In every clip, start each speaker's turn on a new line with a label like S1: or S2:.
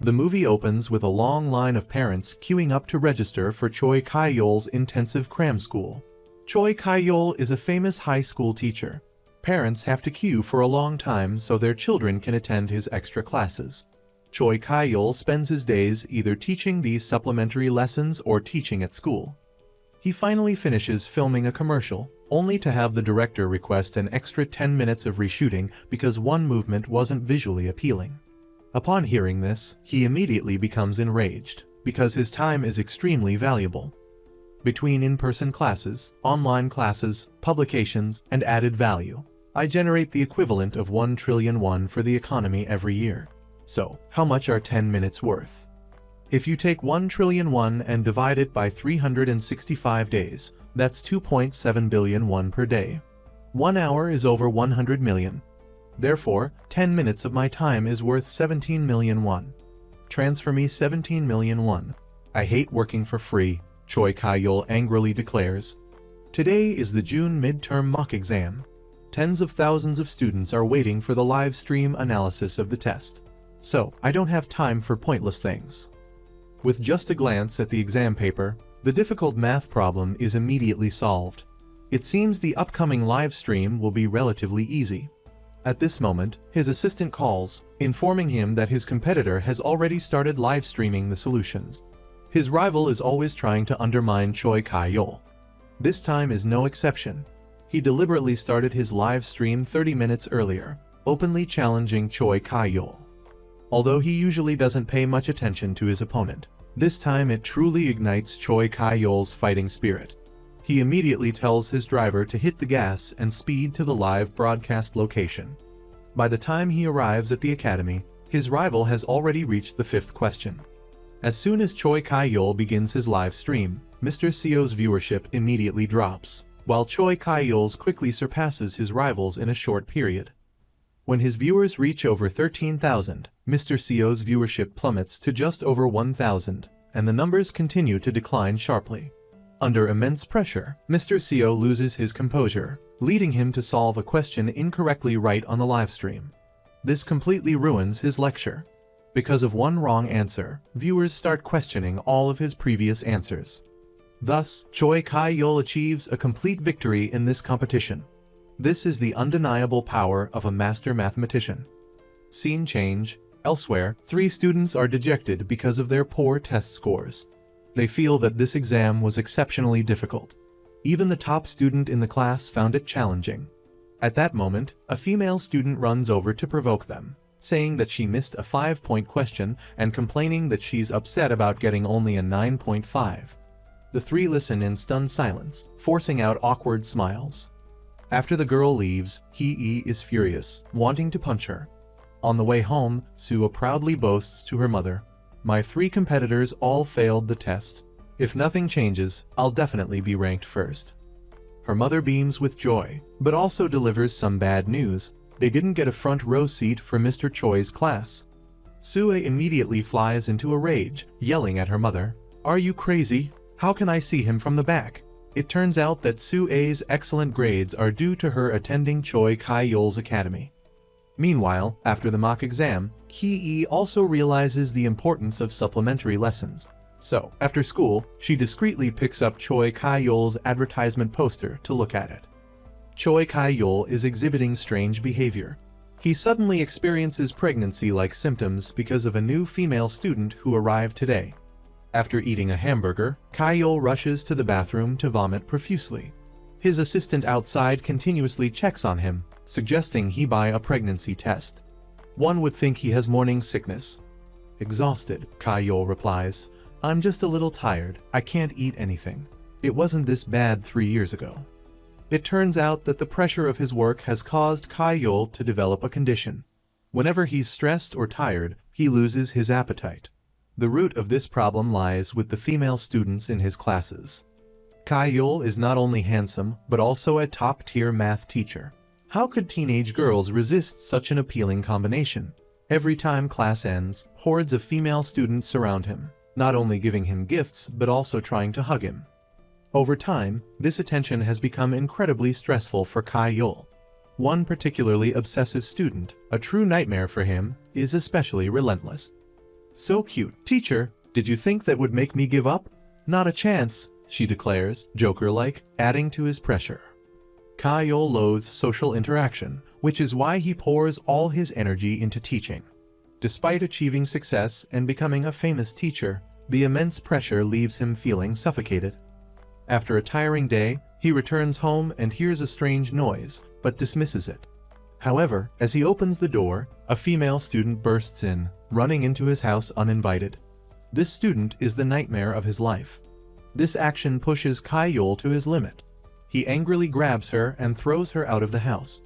S1: The movie opens with a long line of parents queuing up to register for Choi Kai-yeol's intensive cram school. Choi Kai-yeol is a famous high school teacher. Parents have to queue for a long time so their children can attend his extra classes. Choi Kai-yeol spends his days either teaching these supplementary lessons or teaching at school. He finally finishes filming a commercial, only to have the director request an extra 10 minutes of reshooting because one movement wasn't visually appealing. Upon hearing this, he immediately becomes enraged, because his time is extremely valuable. Between in-person classes, online classes, publications, and added value, I generate the equivalent of 1 trillion won for the economy every year. So, how much are 10 minutes worth? If you take 1 trillion won and divide it by 365 days, that's 2.7 billion won per day. 1 hour is over 100 million. Therefore, 10 minutes of my time is worth 17 million won. Transfer me 17 million won. I hate working for free, Choi Kai-yeol angrily declares. Today is the June midterm mock exam. Tens of thousands of students are waiting for the live stream analysis of the test. So, I don't have time for pointless things. With just a glance at the exam paper, the difficult math problem is immediately solved. It seems the upcoming live stream will be relatively easy. At this moment, his assistant calls, informing him that his competitor has already started live streaming the solutions. His rival is always trying to undermine Choi Kai-yeol. This time is no exception. He deliberately started his live stream 30 minutes earlier, openly challenging Choi Kai-yeol. Although he usually doesn't pay much attention to his opponent, this time it truly ignites Choi Kai-yeol's fighting spirit. He immediately tells his driver to hit the gas and speed to the live broadcast location. By the time he arrives at the academy, his rival has already reached the 5th question. As soon as Choi Kai-yeol begins his live stream, Mr. Seo's viewership immediately drops, while Choi Kai-yeol's quickly surpasses his rivals in a short period. When his viewers reach over 13,000, Mr. Seo's viewership plummets to just over 1,000, and the numbers continue to decline sharply. Under immense pressure, Mr. Seo loses his composure, leading him to solve a question incorrectly right on the livestream. This completely ruins his lecture. Because of one wrong answer, viewers start questioning all of his previous answers. Thus, Choi Kai-yeol achieves a complete victory in this competition. This is the undeniable power of a master mathematician. Scene change. Elsewhere, 3 students are dejected because of their poor test scores. They feel that this exam was exceptionally difficult. Even the top student in the class found it challenging. At that moment, a female student runs over to provoke them, saying that she missed a 5-point question and complaining that she's upset about getting only a 9.5. The 3 listen in stunned silence, forcing out awkward smiles. After the girl leaves, Hee is furious, wanting to punch her. On the way home, Suo proudly boasts to her mother, "My 3 competitors all failed the test. If nothing changes, I'll definitely be ranked first." Her mother beams with joy, but also delivers some bad news. They didn't get a front row seat for Mr. Choi's class. Sue immediately flies into a rage, yelling at her mother, "Are you crazy? How can I see him from the back?" It turns out that Sue's excellent grades are due to her attending Choi Kai-yeol's academy. Meanwhile, after the mock exam, Hee also realizes the importance of supplementary lessons. So, after school, she discreetly picks up Choi Kai-yeol's advertisement poster to look at it. Choi Kai-yeol is exhibiting strange behavior. He suddenly experiences pregnancy-like symptoms because of a new female student who arrived today. After eating a hamburger, Kai-yeol rushes to the bathroom to vomit profusely. His assistant outside continuously checks on him, suggesting he buy a pregnancy test. One would think he has morning sickness. Exhausted, Kai-yeol replies, "I'm just a little tired, I can't eat anything. It wasn't this bad 3 years ago." It turns out that the pressure of his work has caused Kai-yeol to develop a condition. Whenever he's stressed or tired, he loses his appetite. The root of this problem lies with the female students in his classes. Kai-yeol is not only handsome, but also a top-tier math teacher. How could teenage girls resist such an appealing combination? Every time class ends, hordes of female students surround him, not only giving him gifts, but also trying to hug him. Over time, this attention has become incredibly stressful for Kai-yeol. One particularly obsessive student, a true nightmare for him, is especially relentless. "So cute. Teacher, did you think that would make me give up? Not a chance," she declares, Joker-like, adding to his pressure. Kyle loathes social interaction, which is why he pours all his energy into teaching. Despite achieving success and becoming a famous teacher, the immense pressure leaves him feeling suffocated. After a tiring day, he returns home and hears a strange noise, but dismisses it. However, as he opens the door, a female student bursts in, running into his house uninvited. This student is the nightmare of his life. This action pushes Kyle to his limit. He angrily grabs her and throws her out of the house.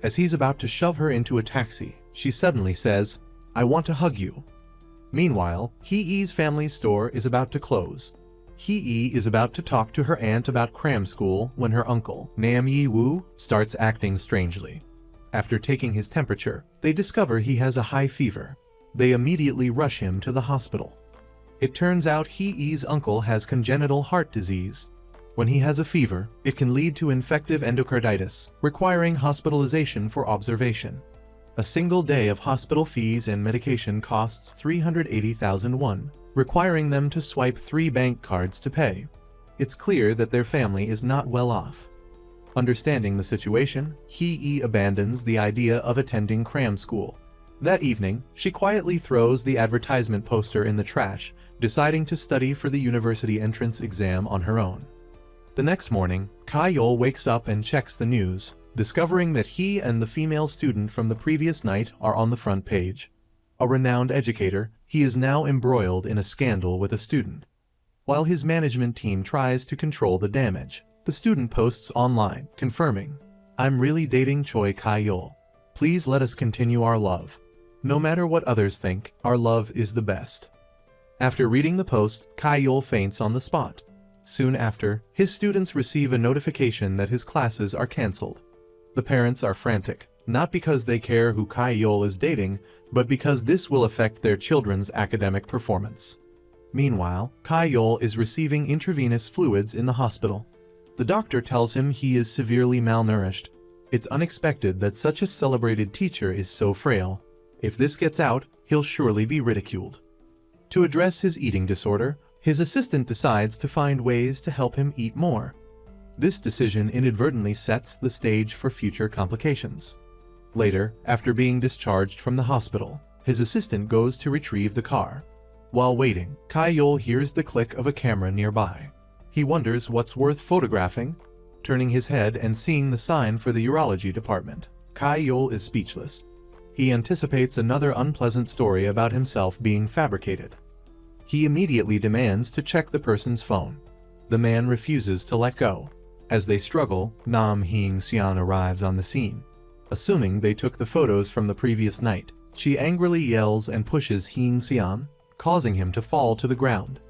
S1: As he's about to shove her into a taxi, she suddenly says, "I want to hug you." Meanwhile, Hee-Ee's family store is about to close. Hee-Ee is about to talk to her aunt about cram school when her uncle, Nam Yi-woo, starts acting strangely. After taking his temperature, they discover he has a high fever. They immediately rush him to the hospital. It turns out Hee-Ee's uncle has congenital heart disease. When he has a fever, it can lead to infective endocarditis, requiring hospitalization for observation. A single day of hospital fees and medication costs 380,000 won, requiring them to swipe 3 bank cards to pay. It's clear that their family is not well off. Understanding the situation, Hee-Ee abandons the idea of attending cram school. That evening, she quietly throws the advertisement poster in the trash, deciding to study for the university entrance exam on her own. The next morning, Kyle wakes up and checks the news, discovering that he and the female student from the previous night are on the front page. A renowned educator, he is now embroiled in a scandal with a student. While his management team tries to control the damage, the student posts online, confirming, "I'm really dating Choi Kyle. Please let us continue our love. No matter what others think, our love is the best." After reading the post, Kyle faints on the spot. Soon after, his students receive a notification that his classes are cancelled. The parents are frantic, not because they care who Kyle is dating, but because this will affect their children's academic performance. Meanwhile, Kyle is receiving intravenous fluids in the hospital. The doctor tells him he is severely malnourished. It's unexpected that such a celebrated teacher is so frail. If this gets out, he'll surely be ridiculed. To address his eating disorder, his assistant decides to find ways to help him eat more. This decision inadvertently sets the stage for future complications. Later, after being discharged from the hospital, his assistant goes to retrieve the car. While waiting, Kyle hears the click of a camera nearby. He wonders what's worth photographing. Turning his head and seeing the sign for the urology department, Kyle is speechless. He anticipates another unpleasant story about himself being fabricated. He immediately demands to check the person's phone. The man refuses to let go. As they struggle, Nam Hee-seon arrives on the scene. Assuming they took the photos from the previous night, she angrily yells and pushes Hee-seon, causing him to fall to the ground.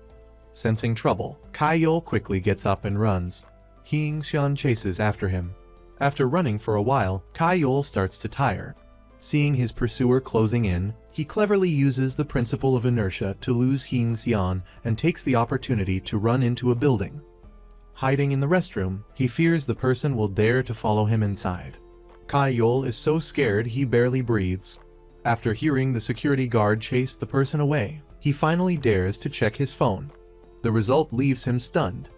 S1: Sensing trouble, Kyle quickly gets up and runs. Hee-seon chases after him. After running for a while, Kyle starts to tire. Seeing his pursuer closing in, he cleverly uses the principle of inertia to lose Hee-seon and takes the opportunity to run into a building. Hiding in the restroom, he fears the person will dare to follow him inside. Kyle is so scared he barely breathes. After hearing the security guard chase the person away, he finally dares to check his phone. The result leaves him stunned.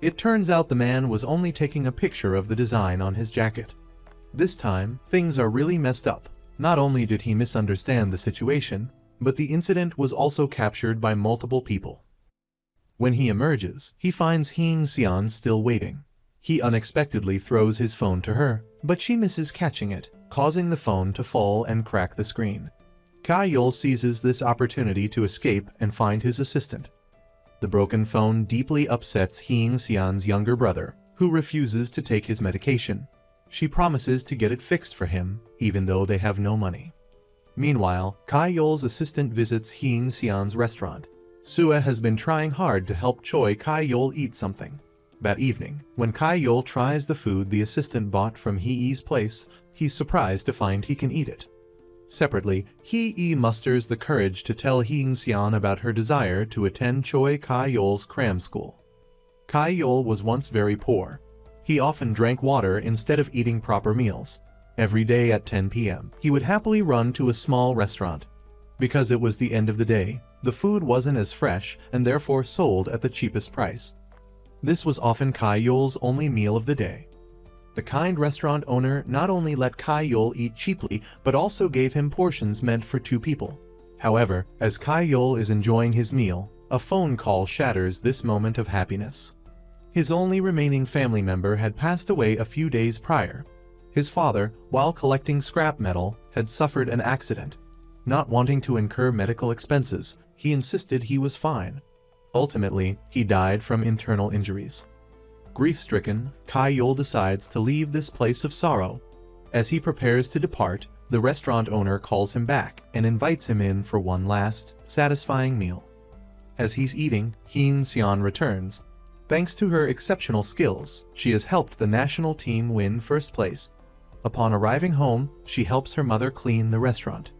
S1: It turns out the man was only taking a picture of the design on his jacket. This time, things are really messed up. Not only did he misunderstand the situation, but the incident was also captured by multiple people. When he emerges, he finds Hee-seon still waiting. He unexpectedly throws his phone to her, but she misses catching it, causing the phone to fall and crack the screen. Kyle seizes this opportunity to escape and find his assistant. The broken phone deeply upsets Hee-seon's younger brother, who refuses to take his medication. She promises to get it fixed for him, even though they have no money. Meanwhile, Kyle's assistant visits Hee-seon's restaurant. Sue has been trying hard to help Choi Kyle eat something. That evening, when Kyle tries the food the assistant bought from Hee-Ee's place, he's surprised to find he can eat it. Separately, Hee-Ee musters the courage to tell Hee-seon about her desire to attend Choi Kyle's cram school. Kyle was once very poor. He often drank water instead of eating proper meals. Every day at 10 p.m., he would happily run to a small restaurant. because it was the end of the day. The food wasn't as fresh and therefore sold at the cheapest price. This was often Kai-Yol's only meal of the day. The kind restaurant owner not only let Kai-Yol eat cheaply but also gave him portions meant for 2 people. However, as Kai-Yol is enjoying his meal, a phone call shatters this moment of happiness. His only remaining family member had passed away a few days prior. His father, while collecting scrap metal, had suffered an accident. Not wanting to incur medical expenses, he insisted he was fine. Ultimately, he died from internal injuries. Grief-stricken, Kai-Yol decides to leave this place of sorrow. As he prepares to depart, the restaurant owner calls him back and invites him in for one last, satisfying meal. As he's eating, Hee-Seon returns. Thanks to her exceptional skills, she has helped the national team win first place. Upon arriving home, she helps her mother clean the restaurant.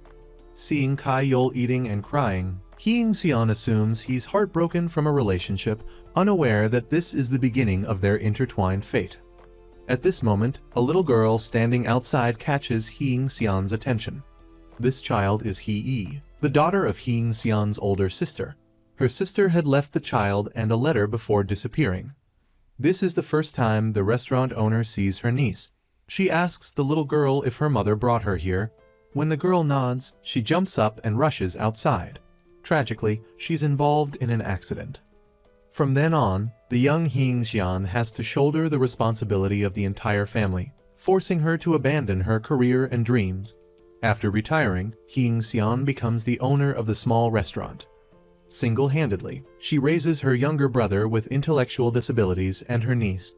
S1: Seeing Kai-Yol eating and crying, Hee-Seon assumes he's heartbroken from a relationship, unaware that this is the beginning of their intertwined fate. At this moment, a little girl standing outside catches Hee-Seon's attention. This child is Hee, the daughter of Hee-Seon's older sister. Her sister had left the child and a letter before disappearing. This is the first time the restaurant owner sees her niece. She asks the little girl if her mother brought her here. When the girl nods, she jumps up and rushes outside. Tragically, she's involved in an accident. From then on, the young Hee-Seon has to shoulder the responsibility of the entire family, forcing her to abandon her career and dreams. After retiring, Hee-Seon becomes the owner of the small restaurant. Single-handedly, she raises her younger brother with intellectual disabilities and her niece.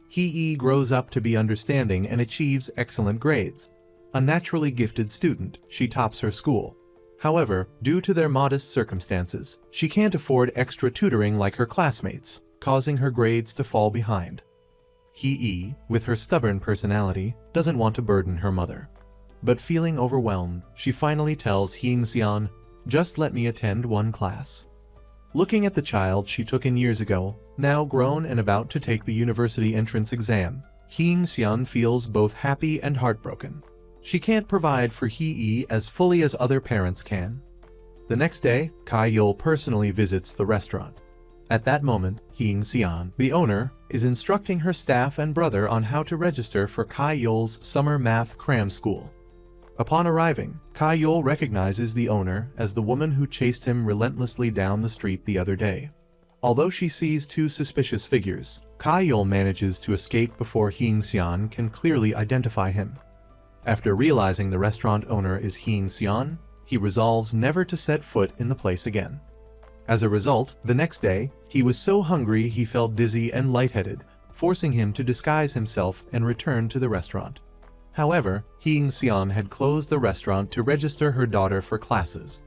S1: Hee grows up to be understanding and achieves excellent grades. A naturally gifted student, she tops her school. However, due to their modest circumstances, she can't afford extra tutoring like her classmates, causing her grades to fall behind. Hee, with her stubborn personality, doesn't want to burden her mother. But feeling overwhelmed, she finally tells Hee-Seon, "Just let me attend one class." Looking at the child she took in years ago, now grown and about to take the university entrance exam, Hee-Seon feels both happy and heartbroken. She can't provide for Hee as fully as other parents can. The next day, Kai-Yol personally visits the restaurant. At that moment, Hee-Seon, the owner, is instructing her staff and brother on how to register for Kai-Yol's summer math cram school. Upon arriving, Kai-Yol recognizes the owner as the woman who chased him relentlessly down the street the other day. Although she sees 2 suspicious figures, Kai-Yol manages to escape before Hee-Seon can clearly identify him. After realizing the restaurant owner is Hee-Seon, he resolves never to set foot in the place again. As a result, the next day, he was so hungry he felt dizzy and lightheaded, forcing him to disguise himself and return to the restaurant. However, Hee-Seon had closed the restaurant to register her daughter for classes.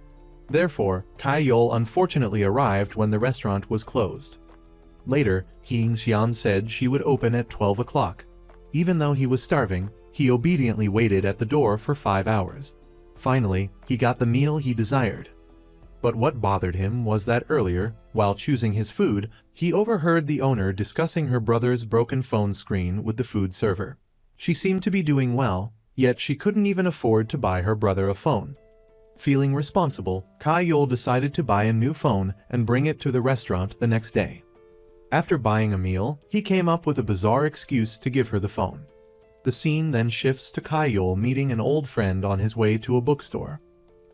S1: Therefore, Kai-Yol unfortunately arrived when the restaurant was closed. Later, Hee-Seon said she would open at 12 o'clock. Even though he was starving, he obediently waited at the door for 5 hours. Finally, he got the meal he desired. But what bothered him was that earlier, while choosing his food, he overheard the owner discussing her brother's broken phone screen with the food server. She seemed to be doing well, yet she couldn't even afford to buy her brother a phone. Feeling responsible, Kai-Yol decided to buy a new phone and bring it to the restaurant the next day. After buying a meal, he came up with a bizarre excuse to give her the phone. The scene then shifts to Kai-Yol meeting an old friend on his way to a bookstore.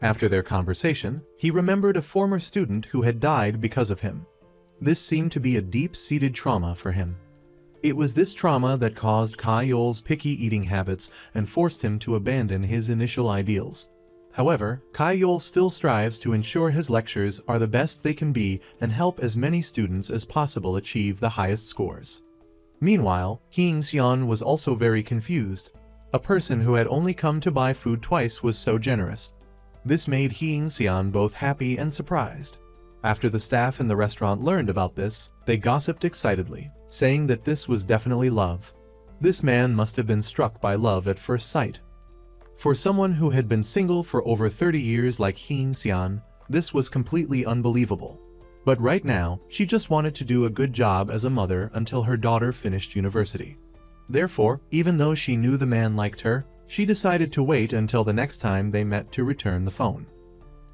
S1: After their conversation, he remembered a former student who had died because of him. This seemed to be a deep-seated trauma for him. It was this trauma that caused Kai-Yol's picky eating habits and forced him to abandon his initial ideals. However, Kai-Yol still strives to ensure his lectures are the best they can be and help as many students as possible achieve the highest scores. Meanwhile, Hee-Seon was also very confused. A person who had only come to buy food twice was so generous. This made Hee-Seon both happy and surprised. After the staff in the restaurant learned about this, they gossiped excitedly, saying that this was definitely love. This man must have been struck by love at first sight. For someone who had been single for over 30 years like Hee-Seon, this was completely unbelievable. But right now, she just wanted to do a good job as a mother until her daughter finished university. Therefore, even though she knew the man liked her, she decided to wait until the next time they met to return the phone.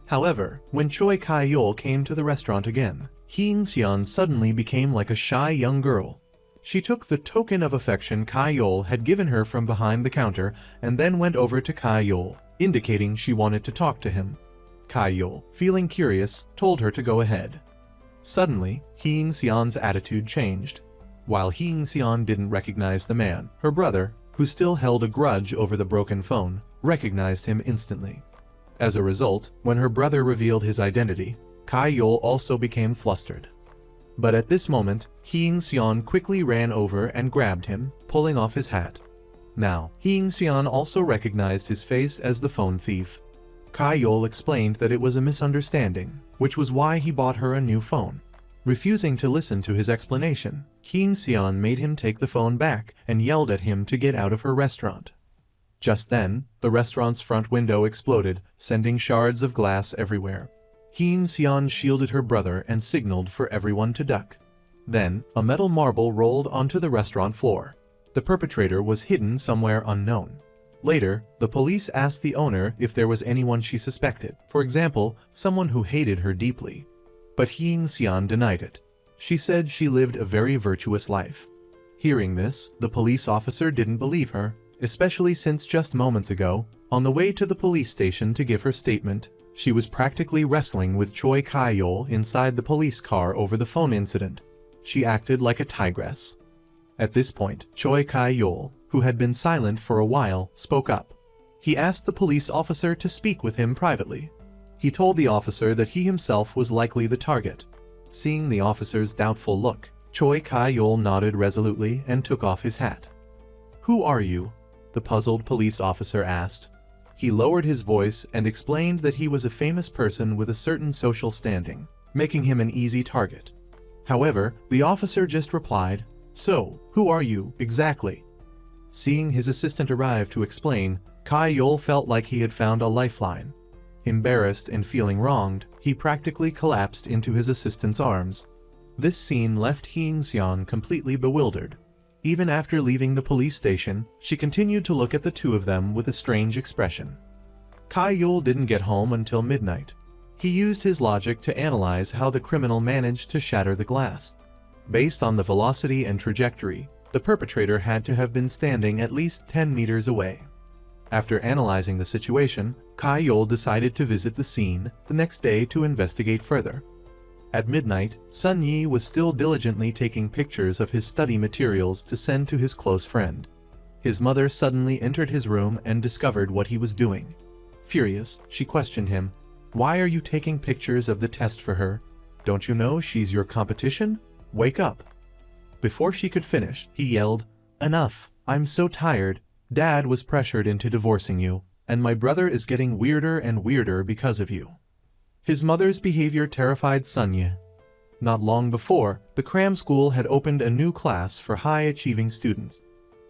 S1: However, when Choi Kai-yol came to the restaurant again, Hee-seon suddenly became like a shy young girl. She took the token of affection Kai-yol had given her from behind the counter and then went over to Kai-yol, indicating she wanted to talk to him. Kai-yol, feeling curious, told her to go ahead. Suddenly, Hee-seon's attitude changed. While Hee-seon didn't recognize the man, her brother, who still held a grudge over the broken phone, recognized him instantly. As a result, when her brother revealed his identity, Kai-yol also became flustered. But at this moment, Hee-seon quickly ran over and grabbed him, pulling off his hat. Now, Hee-seon also recognized his face as the phone thief. Kai-yol explained that it was a misunderstanding, which was why he bought her a new phone. Refusing to listen to his explanation, Hee-seon made him take the phone back and yelled at him to get out of her restaurant. Just then, the restaurant's front window exploded, sending shards of glass everywhere. Hee-seon shielded her brother and signaled for everyone to duck. Then, a metal marble rolled onto the restaurant floor. The perpetrator was hidden somewhere unknown. Later, the police asked the owner if there was anyone she suspected, for example, someone who hated her deeply. But Hee-seon denied it. She said she lived a very virtuous life. Hearing this, the police officer didn't believe her, especially since just moments ago, on the way to the police station to give her statement, she was practically wrestling with Choi Kai-yol inside the police car over the phone incident. She acted like a tigress. At this point, Choi Kai-yol, who had been silent for a while, spoke up. He asked the police officer to speak with him privately. He told the officer that he himself was likely the target. Seeing the officer's doubtful look, Choi Kai-yol nodded resolutely and took off his hat. "Who are you?" the puzzled police officer asked. He lowered his voice and explained that he was a famous person with a certain social standing, making him an easy target. However, the officer just replied, "So, who are you, exactly?" Seeing his assistant arrive to explain, Kai-yol felt like he had found a lifeline. Embarrassed and feeling wronged, he practically collapsed into his assistant's arms. This scene left Hee-seon completely bewildered. Even after leaving the police station, she continued to look at the two of them with a strange expression. Kai-yol didn't get home until midnight. He used his logic to analyze how the criminal managed to shatter the glass. Based on the velocity and trajectory, the perpetrator had to have been standing at least 10 meters away. After analyzing the situation, Kai-yol decided to visit the scene the next day to investigate further. At midnight, Sun Yi was still diligently taking pictures of his study materials to send to his close friend. His mother suddenly entered his room and discovered what he was doing. Furious, she questioned him, "Why are you taking pictures of the test for her? Don't you know she's your competition? Wake up." Before she could finish, he yelled, "Enough, I'm so tired. Dad was pressured into divorcing you, and my brother is getting weirder and weirder because of you." His mother's behavior terrified Sun Yi. Not long before, the cram school had opened a new class for high-achieving students.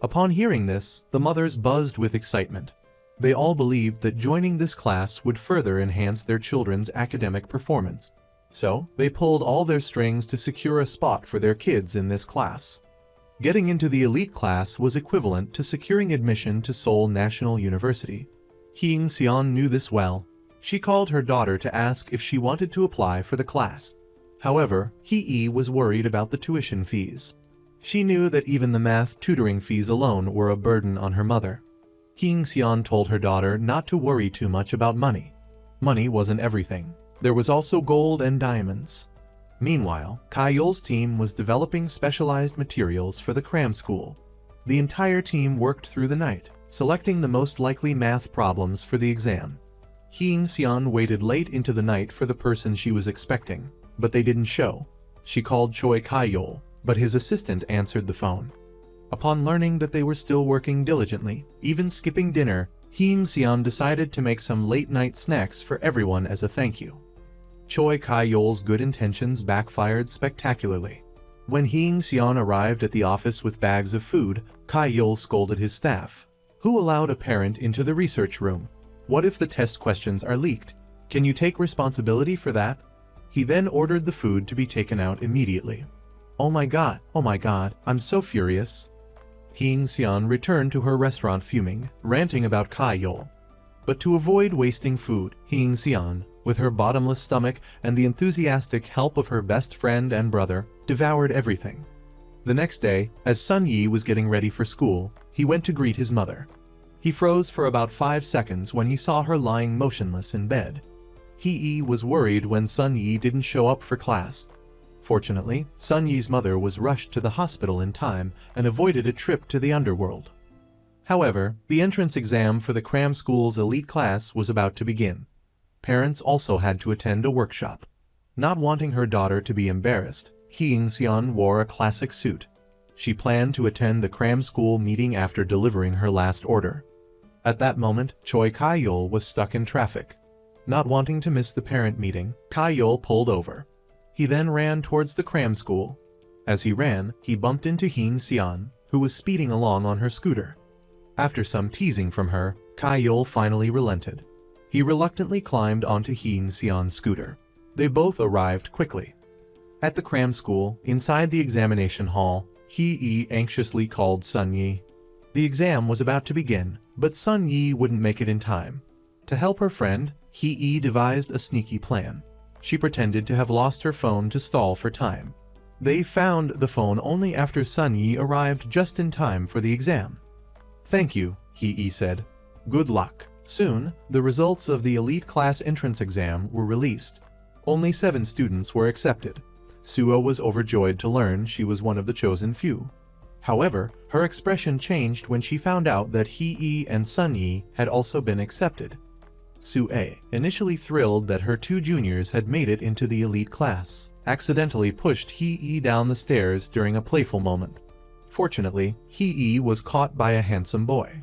S1: Upon hearing this, the mothers buzzed with excitement. They all believed that joining this class would further enhance their children's academic performance. So, they pulled all their strings to secure a spot for their kids in this class. Getting into the elite class was equivalent to securing admission to Seoul National University. Hee-seon knew this well. She called her daughter to ask if she wanted to apply for the class. However, Hee was worried about the tuition fees. She knew that even the math tutoring fees alone were a burden on her mother. Hee-seon told her daughter not to worry too much about money. Money wasn't everything. There was also gold and diamonds. Meanwhile, Kai-yol's team was developing specialized materials for the cram school. The entire team worked through the night, selecting the most likely math problems for the exam. Hee-seon waited late into the night for the person she was expecting, but they didn't show. She called Choi Kai-yol, but his assistant answered the phone. Upon learning that they were still working diligently, even skipping dinner, Hee-seon decided to make some late-night snacks for everyone as a thank you. Choi Kai-yol's good intentions backfired spectacularly. When Hee-seon arrived at the office with bags of food, Kai-yol scolded his staff. "Who allowed a parent into the research room? What if the test questions are leaked? Can you take responsibility for that?" He then ordered the food to be taken out immediately. Oh my god, I'm so furious." Hee-seon returned to her restaurant fuming, ranting about Kai-yol. But to avoid wasting food, Hee-seon with her bottomless stomach and the enthusiastic help of her best friend and brother, devoured everything. The next day, as Sun Yi was getting ready for school, he went to greet his mother. He froze for about 5 seconds when he saw her lying motionless in bed. He was worried when Sun Yi didn't show up for class. Fortunately, Sun Yi's mother was rushed to the hospital in time and avoided a trip to the underworld. However, the entrance exam for the cram school's elite class was about to begin. Parents also had to attend a workshop. Not wanting her daughter to be embarrassed, Hyung-seon wore a classic suit. She planned to attend the cram school meeting after delivering her last order. At that moment, Choi Ka-yeol was stuck in traffic. Not wanting to miss the parent meeting, Ka-yeol pulled over. He then ran towards the cram school. As he ran, he bumped into Hyung-seon, who was speeding along on her scooter. After some teasing from her, Ka-yeol finally relented. He reluctantly climbed onto Hyung-seon's scooter. They both arrived quickly. At the cram school, inside the examination hall, Hee anxiously called Sun Yi. The exam was about to begin, but Sun Yi wouldn't make it in time. To help her friend, Hee devised a sneaky plan. She pretended to have lost her phone to stall for time. They found the phone only after Sun Yi arrived just in time for the exam. "Thank you," Hee said. "Good luck." Soon, the results of the elite class entrance exam were released. Only 7 students were accepted. Suo was overjoyed to learn she was one of the chosen few. However, her expression changed when she found out that Hee and Sun Yi had also been accepted. Sue, initially thrilled that her 2 juniors had made it into the elite class, accidentally pushed Hee down the stairs during a playful moment. Fortunately, Hee was caught by a handsome boy.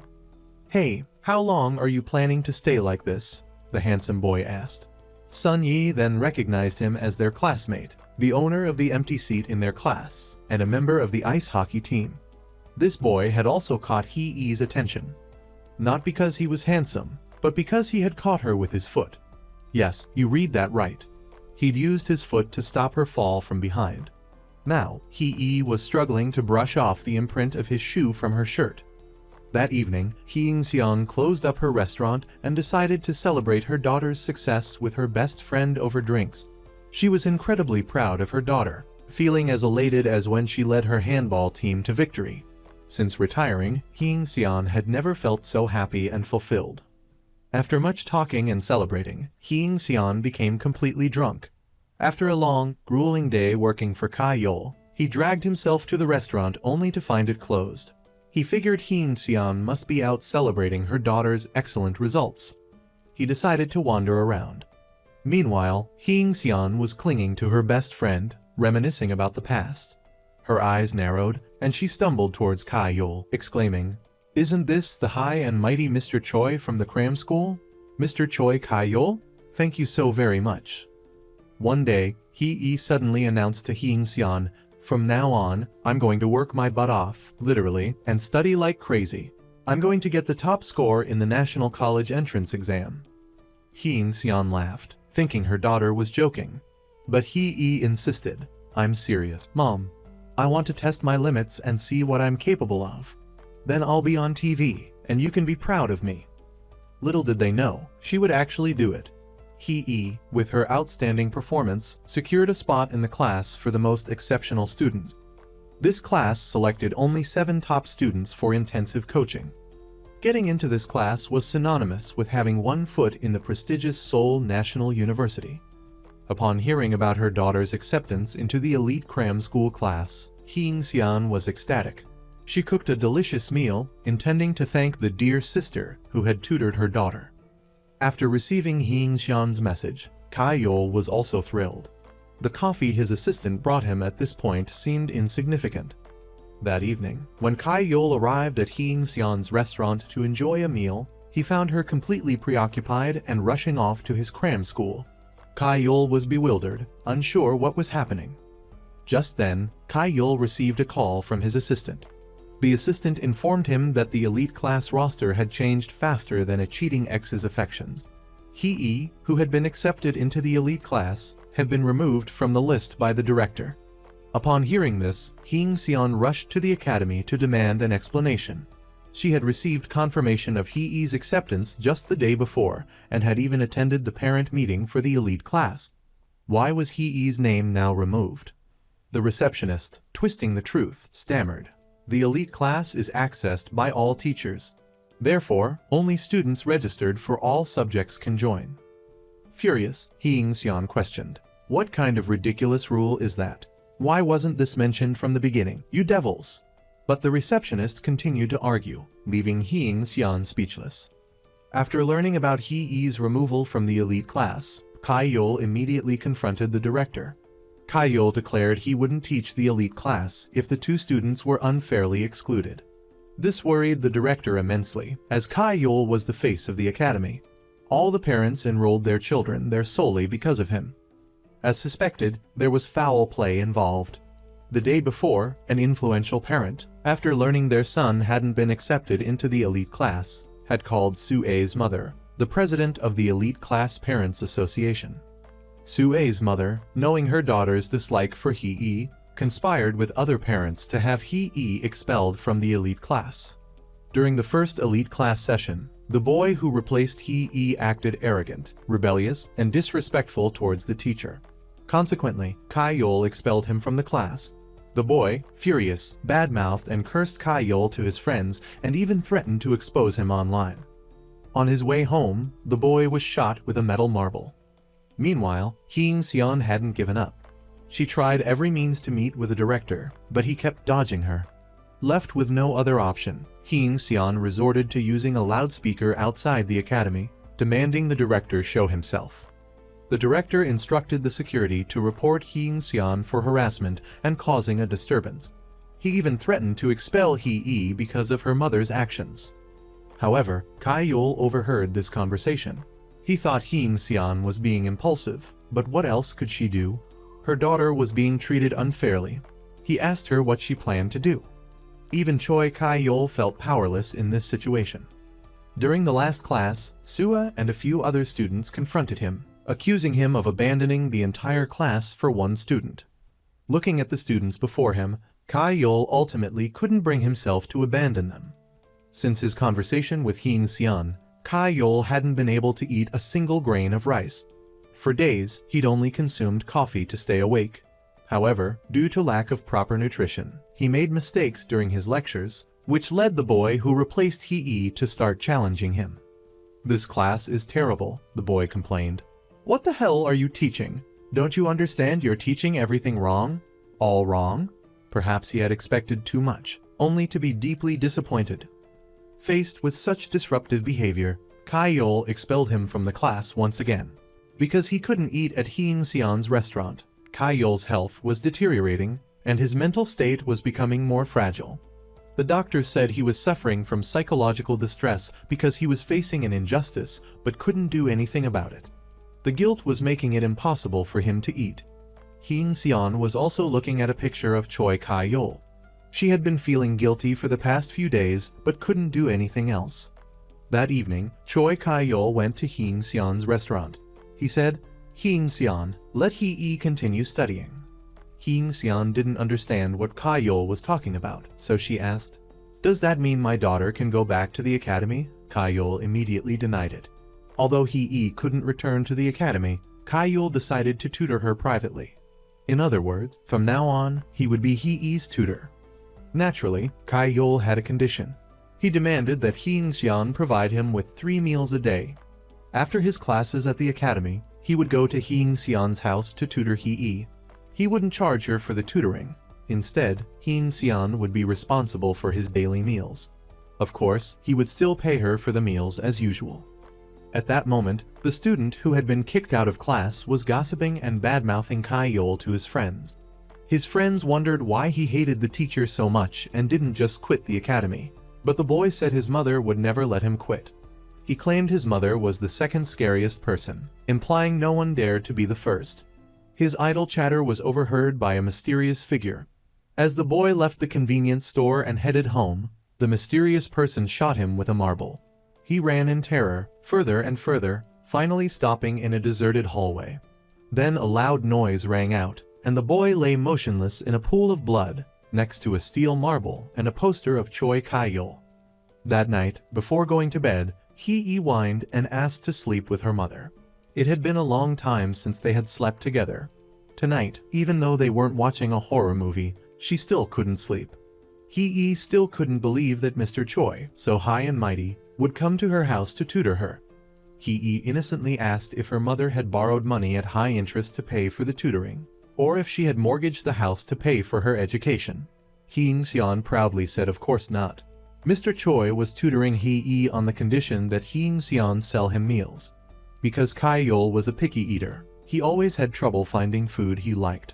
S1: "Hey, how long are you planning to stay like this?" the handsome boy asked. Sun Yi then recognized him as their classmate, the owner of the empty seat in their class, and a member of the ice hockey team. This boy had also caught Hee's attention. Not because he was handsome, but because he had caught her with his foot. Yes, you read that right. He'd used his foot to stop her fall from behind. Now, Hee was struggling to brush off the imprint of his shoe from her shirt. That evening, Hyung-seon closed up her restaurant and decided to celebrate her daughter's success with her best friend over drinks. She was incredibly proud of her daughter, feeling as elated as when she led her handball team to victory. Since retiring, Hyung-seon had never felt so happy and fulfilled. After much talking and celebrating, Hyung-seon became completely drunk. After a long, grueling day working for Ka-yeol, he dragged himself to the restaurant only to find it closed. He figured Hyung-seon must be out celebrating her daughter's excellent results. He decided to wander around. Meanwhile, Hyung-seon was clinging to her best friend, reminiscing about the past. Her eyes narrowed, and she stumbled towards Ka-yeol, exclaiming, "Isn't this the high and mighty Mr. Choi from the cram school? Mr. Choi Ka-yeol? Thank you so very much." One day, Hee suddenly announced to Hyung-seon, "From now on, I'm going to work my butt off, literally, and study like crazy. I'm going to get the top score in the National College entrance exam." Hyung-seon laughed, thinking her daughter was joking. But Hee insisted, "I'm serious, Mom. I want to test my limits and see what I'm capable of. Then I'll be on TV, and you can be proud of me." Little did they know, she would actually do it. Hee, with her outstanding performance, secured a spot in the class for the most exceptional students. This class selected only 7 top students for intensive coaching. Getting into this class was synonymous with having one foot in the prestigious Seoul National University. Upon hearing about her daughter's acceptance into the elite cram school class, Hyung-seon was ecstatic. She cooked a delicious meal, intending to thank the dear sister who had tutored her daughter. After receiving Hyung-seon's message, Ka-yeol was also thrilled. The coffee his assistant brought him at this point seemed insignificant. That evening, when Ka-yeol arrived at Hyung-seon's restaurant to enjoy a meal, he found her completely preoccupied and rushing off to his cram school. Ka-yeol was bewildered, unsure what was happening. Just then, Ka-yeol received a call from his assistant. The assistant informed him that the elite class roster had changed faster than a cheating ex's affections. Hee, who had been accepted into the elite class, had been removed from the list by the director. Upon hearing this, Hyung-seon rushed to the academy to demand an explanation. She had received confirmation of Hee's acceptance just the day before and had even attended the parent meeting for the elite class. Why was Hee's name now removed? The receptionist, twisting the truth, stammered. The elite class is accessed by all teachers. Therefore, only students registered for all subjects can join. Furious, Xian questioned. What kind of ridiculous rule is that? Why wasn't this mentioned from the beginning, you devils? But the receptionist continued to argue, leaving Xian speechless. After learning about Hee's removal from the elite class, Kai-yul immediately confronted the director. Kai-yul declared he wouldn't teach the elite class if the two students were unfairly excluded. This worried the director immensely, as Kai-yul was the face of the academy. All the parents enrolled their children there solely because of him. As suspected, there was foul play involved. The day before, an influential parent, after learning their son hadn't been accepted into the elite class, had called Sue's mother, the president of the Elite Class Parents Association. Sue's mother, knowing her daughter's dislike for Hee, conspired with other parents to have Hee expelled from the elite class. During the first elite class session, the boy who replaced Hee acted arrogant, rebellious, and disrespectful towards the teacher. Consequently, Kai-yul expelled him from the class. The boy, furious, badmouthed and cursed Kai-yul to his friends and even threatened to expose him online. On his way home, the boy was shot with a metal marble. Meanwhile, Xian hadn't given up. She tried every means to meet with the director, but he kept dodging her. Left with no other option, Xian resorted to using a loudspeaker outside the academy, demanding the director show himself. The director instructed the security to report Xian for harassment and causing a disturbance. He even threatened to expel Hee because of her mother's actions. However, Kai-yul overheard this conversation. He thought Xian was being impulsive, but what else could she do? Her daughter was being treated unfairly. He asked her what she planned to do. Even Choi Kai-yul felt powerless in this situation. During the last class, Sua and a few other students confronted him, accusing him of abandoning the entire class for one student. Looking at the students before him, Kai-yul ultimately couldn't bring himself to abandon them. Since his conversation with Xian, Kai-yul hadn't been able to eat a single grain of rice. For days, he'd only consumed coffee to stay awake. However, due to lack of proper nutrition, he made mistakes during his lectures, which led the boy who replaced Hee to start challenging him. "This class is terrible," the boy complained. "What the hell are you teaching? Don't you understand you're teaching everything wrong? All wrong?" Perhaps he had expected too much, only to be deeply disappointed. Faced with such disruptive behavior, Kai-yul expelled him from the class once again. Because he couldn't eat at Xian's restaurant, Kai-yul's health was deteriorating, and his mental state was becoming more fragile. The doctors said he was suffering from psychological distress because he was facing an injustice but couldn't do anything about it. The guilt was making it impossible for him to eat. Xian was also looking at a picture of Choi Kai-yul. She had been feeling guilty for the past few days but couldn't do anything else. That evening, Choi Kai-yul went to Xian's restaurant. He said, "Xian, let Hee continue studying." Xian didn't understand what Kai-yul was talking about, so she asked, "Does that mean my daughter can go back to the academy?" Kai-yul immediately denied it. Although Hee couldn't return to the academy, Kai-yul decided to tutor her privately. In other words, from now on, he would be Hee's tutor. Naturally, Kai-yul had a condition. He demanded that Xian provide him with 3 meals a day. After his classes at the academy, he would go to Xian's house to tutor Hee. He wouldn't charge her for the tutoring. Instead, Xian would be responsible for his daily meals. Of course, he would still pay her for the meals as usual. At that moment, the student who had been kicked out of class was gossiping and badmouthing Kai-yul to his friends. His friends wondered why he hated the teacher so much and didn't just quit the academy. But the boy said his mother would never let him quit. He claimed his mother was the second scariest person, implying no one dared to be the first. His idle chatter was overheard by a mysterious figure. As the boy left the convenience store and headed home, the mysterious person shot him with a marble. He ran in terror, further and further, finally stopping in a deserted hallway. Then a loud noise rang out, and the boy lay motionless in a pool of blood, next to a steel marble and a poster of Choi Kai-yul. That night, before going to bed, Hee whined and asked to sleep with her mother. It had been a long time since they had slept together. Tonight, even though they weren't watching a horror movie, she still couldn't sleep. Hee still couldn't believe that Mr. Choi, so high and mighty, would come to her house to tutor her. Hee innocently asked if her mother had borrowed money at high interest to pay for the tutoring, or if she had mortgaged the house to pay for her education. Hee-seon proudly said of course not. Mr. Choi was tutoring Hee on the condition that Hee-seon sell him meals. Because Kai-yeol was a picky eater, he always had trouble finding food he liked.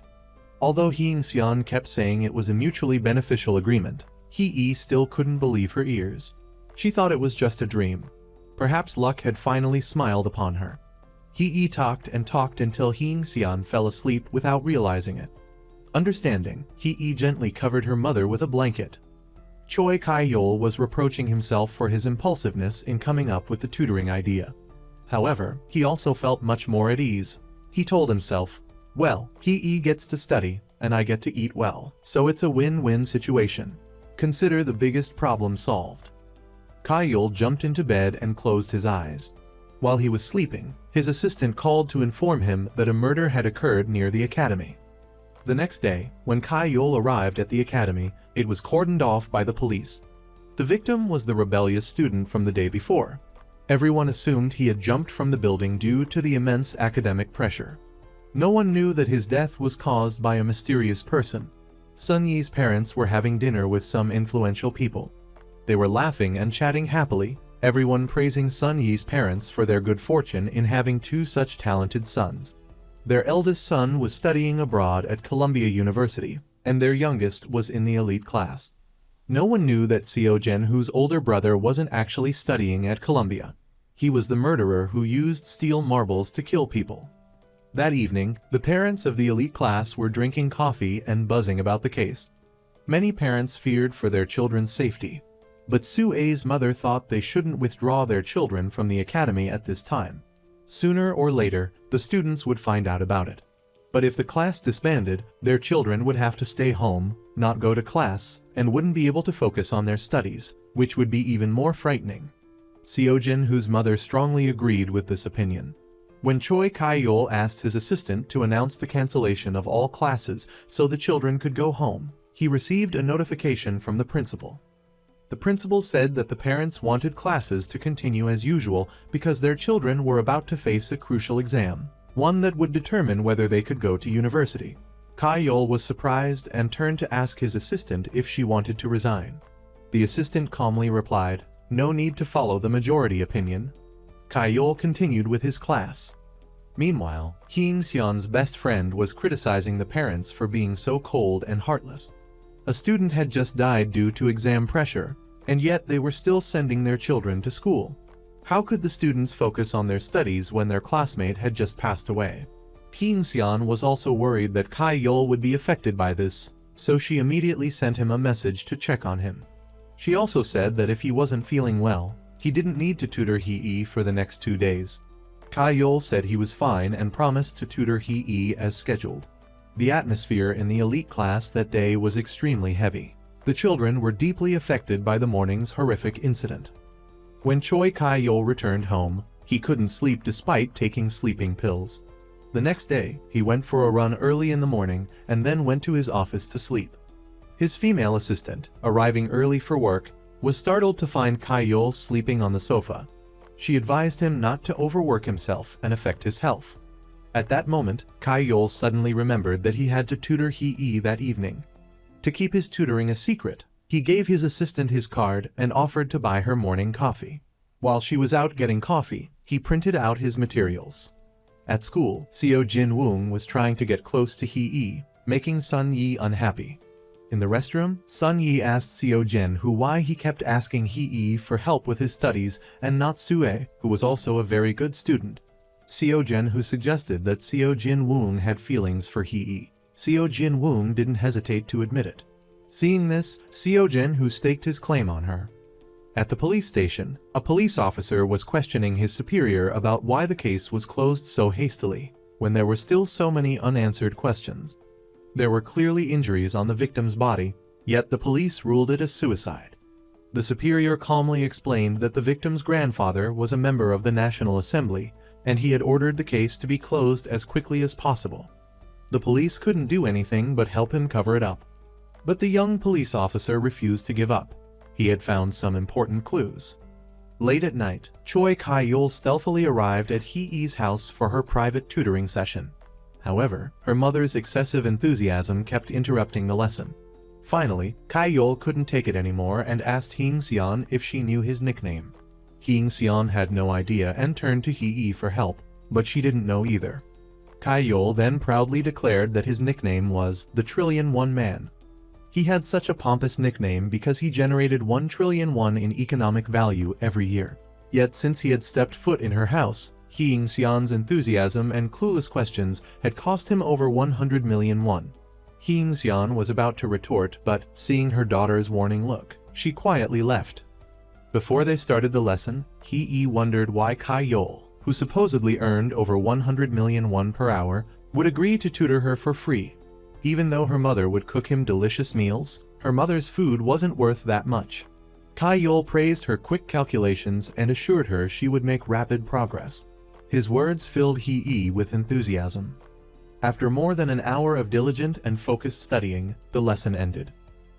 S1: Although Hee-seon kept saying it was a mutually beneficial agreement, Hee still couldn't believe her ears. She thought it was just a dream. Perhaps luck had finally smiled upon her. Hee talked and talked until Hee-seon fell asleep without realizing it. Understanding, Hee gently covered her mother with a blanket. Choi Kai-yeol was reproaching himself for his impulsiveness in coming up with the tutoring idea. However, he also felt much more at ease. He told himself, well, Hee gets to study, and I get to eat well, so it's a win-win situation. Consider the biggest problem solved. Kai-yeol jumped into bed and closed his eyes. While he was sleeping, his assistant called to inform him that a murder had occurred near the academy. The next day, when Kai-yeol arrived at the academy, it was cordoned off by the police. The victim was the rebellious student from the day before. Everyone assumed he had jumped from the building due to the immense academic pressure. No one knew that his death was caused by a mysterious person. Sun Yi's parents were having dinner with some influential people. They were laughing and chatting happily, everyone praising Sun Yi's parents for their good fortune in having two such talented sons. Their eldest son was studying abroad at Columbia University, and their youngest was in the elite class. No one knew that Seo Jin-woo's older brother wasn't actually studying at Columbia. He was the murderer who used steel marbles to kill people. That evening, the parents of the elite class were drinking coffee and buzzing about the case. Many parents feared for their children's safety, but Sue-A's mother thought they shouldn't withdraw their children from the academy at this time. Sooner or later, the students would find out about it. But if the class disbanded, their children would have to stay home, not go to class, and wouldn't be able to focus on their studies, which would be even more frightening. Seo Jin-woo's mother strongly agreed with this opinion. When Choi Kai-yeol asked his assistant to announce the cancellation of all classes so the children could go home, he received a notification from the principal. The principal said that the parents wanted classes to continue as usual because their children were about to face a crucial exam, one that would determine whether they could go to university. Kai-yeol was surprised and turned to ask his assistant if she wanted to resign. The assistant calmly replied, "No need to follow the majority opinion." Kai-yeol continued with his class. Meanwhile, Hee-seon's best friend was criticizing the parents for being so cold and heartless. A student had just died due to exam pressure, and yet they were still sending their children to school. How could the students focus on their studies when their classmate had just passed away? Hee-seon was also worried that Kai-yeol would be affected by this, so she immediately sent him a message to check on him. She also said that if he wasn't feeling well, he didn't need to tutor Hee for the next 2 days. Kai-yeol said he was fine and promised to tutor Hee as scheduled. The atmosphere in the elite class that day was extremely heavy. The children were deeply affected by the morning's horrific incident. When Choi Kai-yeol returned home, he couldn't sleep despite taking sleeping pills. The next day, he went for a run early in the morning and then went to his office to sleep. His female assistant, arriving early for work, was startled to find Kai-yeol sleeping on the sofa. She advised him not to overwork himself and affect his health. At that moment, Kai-yeol suddenly remembered that he had to tutor Hee that evening. To keep his tutoring a secret, he gave his assistant his card and offered to buy her morning coffee. While she was out getting coffee, he printed out his materials. At school, Seo Jin-woo was trying to get close to Hee, making Sun Yi unhappy. In the restroom, Sun Yi asked Seo Jin-woo why he kept asking Hee for help with his studies and not Sue, who was also a very good student. Seo Jin-woo suggested that Seo Jin-woo had feelings for Hee. Seo Jin-woo didn't hesitate to admit it. Seeing this, Seo Jin-woo staked his claim on her. At the police station, a police officer was questioning his superior about why the case was closed so hastily, when there were still so many unanswered questions. There were clearly injuries on the victim's body, yet the police ruled it a suicide. The superior calmly explained that the victim's grandfather was a member of the National Assembly, and he had ordered the case to be closed as quickly as possible. The police couldn't do anything but help him cover it up. But the young police officer refused to give up. He had found some important clues. Late at night, Choi Kai-yul stealthily arrived at Hee-ee's house for her private tutoring session. However, her mother's excessive enthusiasm kept interrupting the lesson. Finally, Kai-yul couldn't take it anymore and asked Hee-seon if she knew his nickname. Hee-seon had no idea and turned to Hee-ee for help, but she didn't know either. Kai-yul then proudly declared that his nickname was the Trillion Won Man. He had such a pompous nickname because he generated 1 trillion won in economic value every year. Yet since he had stepped foot in her house, Hee-seon's enthusiasm and clueless questions had cost him over 100 million won. Hee-seon was about to retort, but seeing her daughter's warning look, she quietly left. Before they started the lesson, Hee-ee wondered why Kai-yul, who supposedly earned over 100 million won per hour, would agree to tutor her for free. Even though her mother would cook him delicious meals, her mother's food wasn't worth that much. Kai-yul praised her quick calculations and assured her she would make rapid progress. His words filled Hee-ee with enthusiasm. After more than an hour of diligent and focused studying, the lesson ended.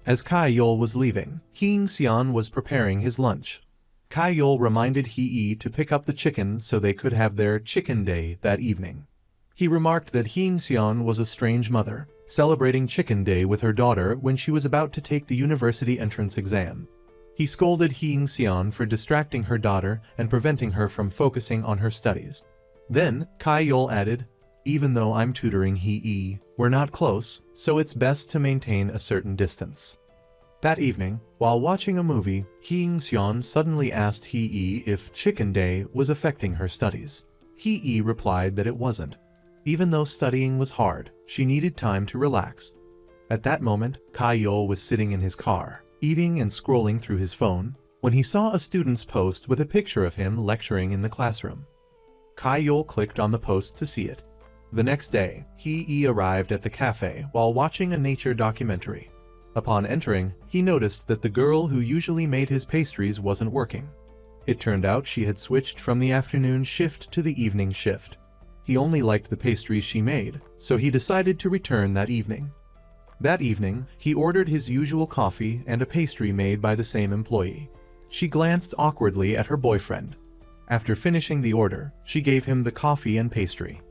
S1: As Kai-yul was leaving, Hee-seon was preparing his lunch. Kai-yul reminded Hee-ee to pick up the chicken so they could have their chicken day that evening. He remarked that Hee-seon was a strange mother, celebrating Chicken Day with her daughter when she was about to take the university entrance exam. He scolded Hee-seon for distracting her daughter and preventing her from focusing on her studies. Then, Kai-yul added, "Even though I'm tutoring Hee-ee, we're not close, so it's best to maintain a certain distance." That evening, while watching a movie, Hee-seon suddenly asked Hee-ee if Chicken Day was affecting her studies. Hee-ee replied that it wasn't. Even though studying was hard, she needed time to relax. At that moment, Kai-yul was sitting in his car, eating and scrolling through his phone, when he saw a student's post with a picture of him lecturing in the classroom. Kai-yul clicked on the post to see it. The next day, Hee-ee arrived at the cafe while watching a nature documentary. Upon entering, he noticed that the girl who usually made his pastries wasn't working. It turned out she had switched from the afternoon shift to the evening shift. He only liked the pastries she made, so he decided to return that evening. That evening, he ordered his usual coffee and a pastry made by the same employee. She glanced awkwardly at her boyfriend. After finishing the order, she gave him the coffee and pastry.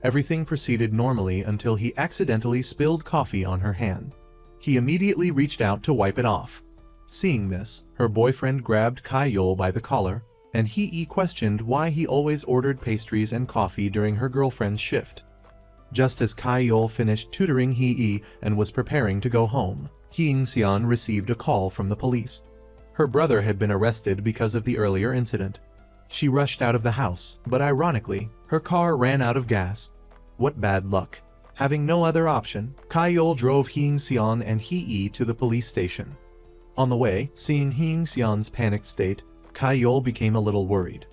S1: Everything proceeded normally until he accidentally spilled coffee on her hand. He immediately reached out to wipe it off. Seeing this, her boyfriend grabbed Kai-yul by the collar, and Hee-ee questioned why he always ordered pastries and coffee during her girlfriend's shift. Just as Kai-yul finished tutoring Hee-ee and was preparing to go home, Hee-seon received a call from the police. Her brother had been arrested because of the earlier incident. She rushed out of the house, but ironically, her car ran out of gas. What bad luck. Having no other option, Kai-yul drove Hee-seon and Hee-ee to the police station. On the way, seeing Hee-seon's panicked state, Kai-yul became a little worried.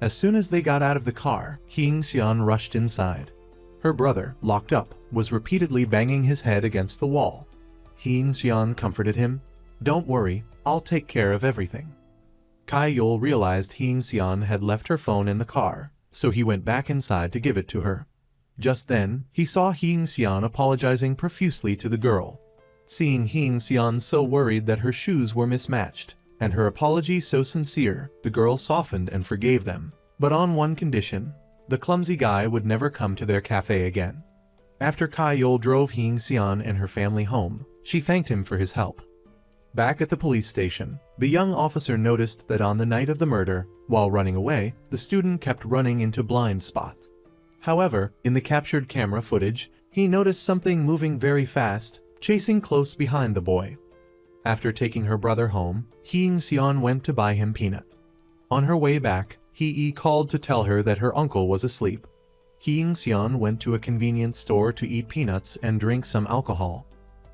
S1: As soon as they got out of the car, Hee-seon rushed inside. Her brother, locked up, was repeatedly banging his head against the wall. Hee-seon comforted him. "Don't worry, I'll take care of everything." Kai-yul realized Hee-seon had left her phone in the car, so he went back inside to give it to her. Just then, he saw Hee-seon apologizing profusely to the girl. Seeing Hee-seon so worried that her shoes were mismatched, and her apology so sincere, the girl softened and forgave them, but on one condition: the clumsy guy would never come to their cafe again. After Kai-yul drove Hee-seon and her family home, she thanked him for his help. Back at the police station, the young officer noticed that on the night of the murder, while running away, the student kept running into blind spots. However, in the captured camera footage, he noticed something moving very fast, chasing close behind the boy. After taking her brother home, Hee-seon went to buy him peanuts. On her way back, Hee-ee called to tell her that her uncle was asleep. Hee-seon went to a convenience store to eat peanuts and drink some alcohol.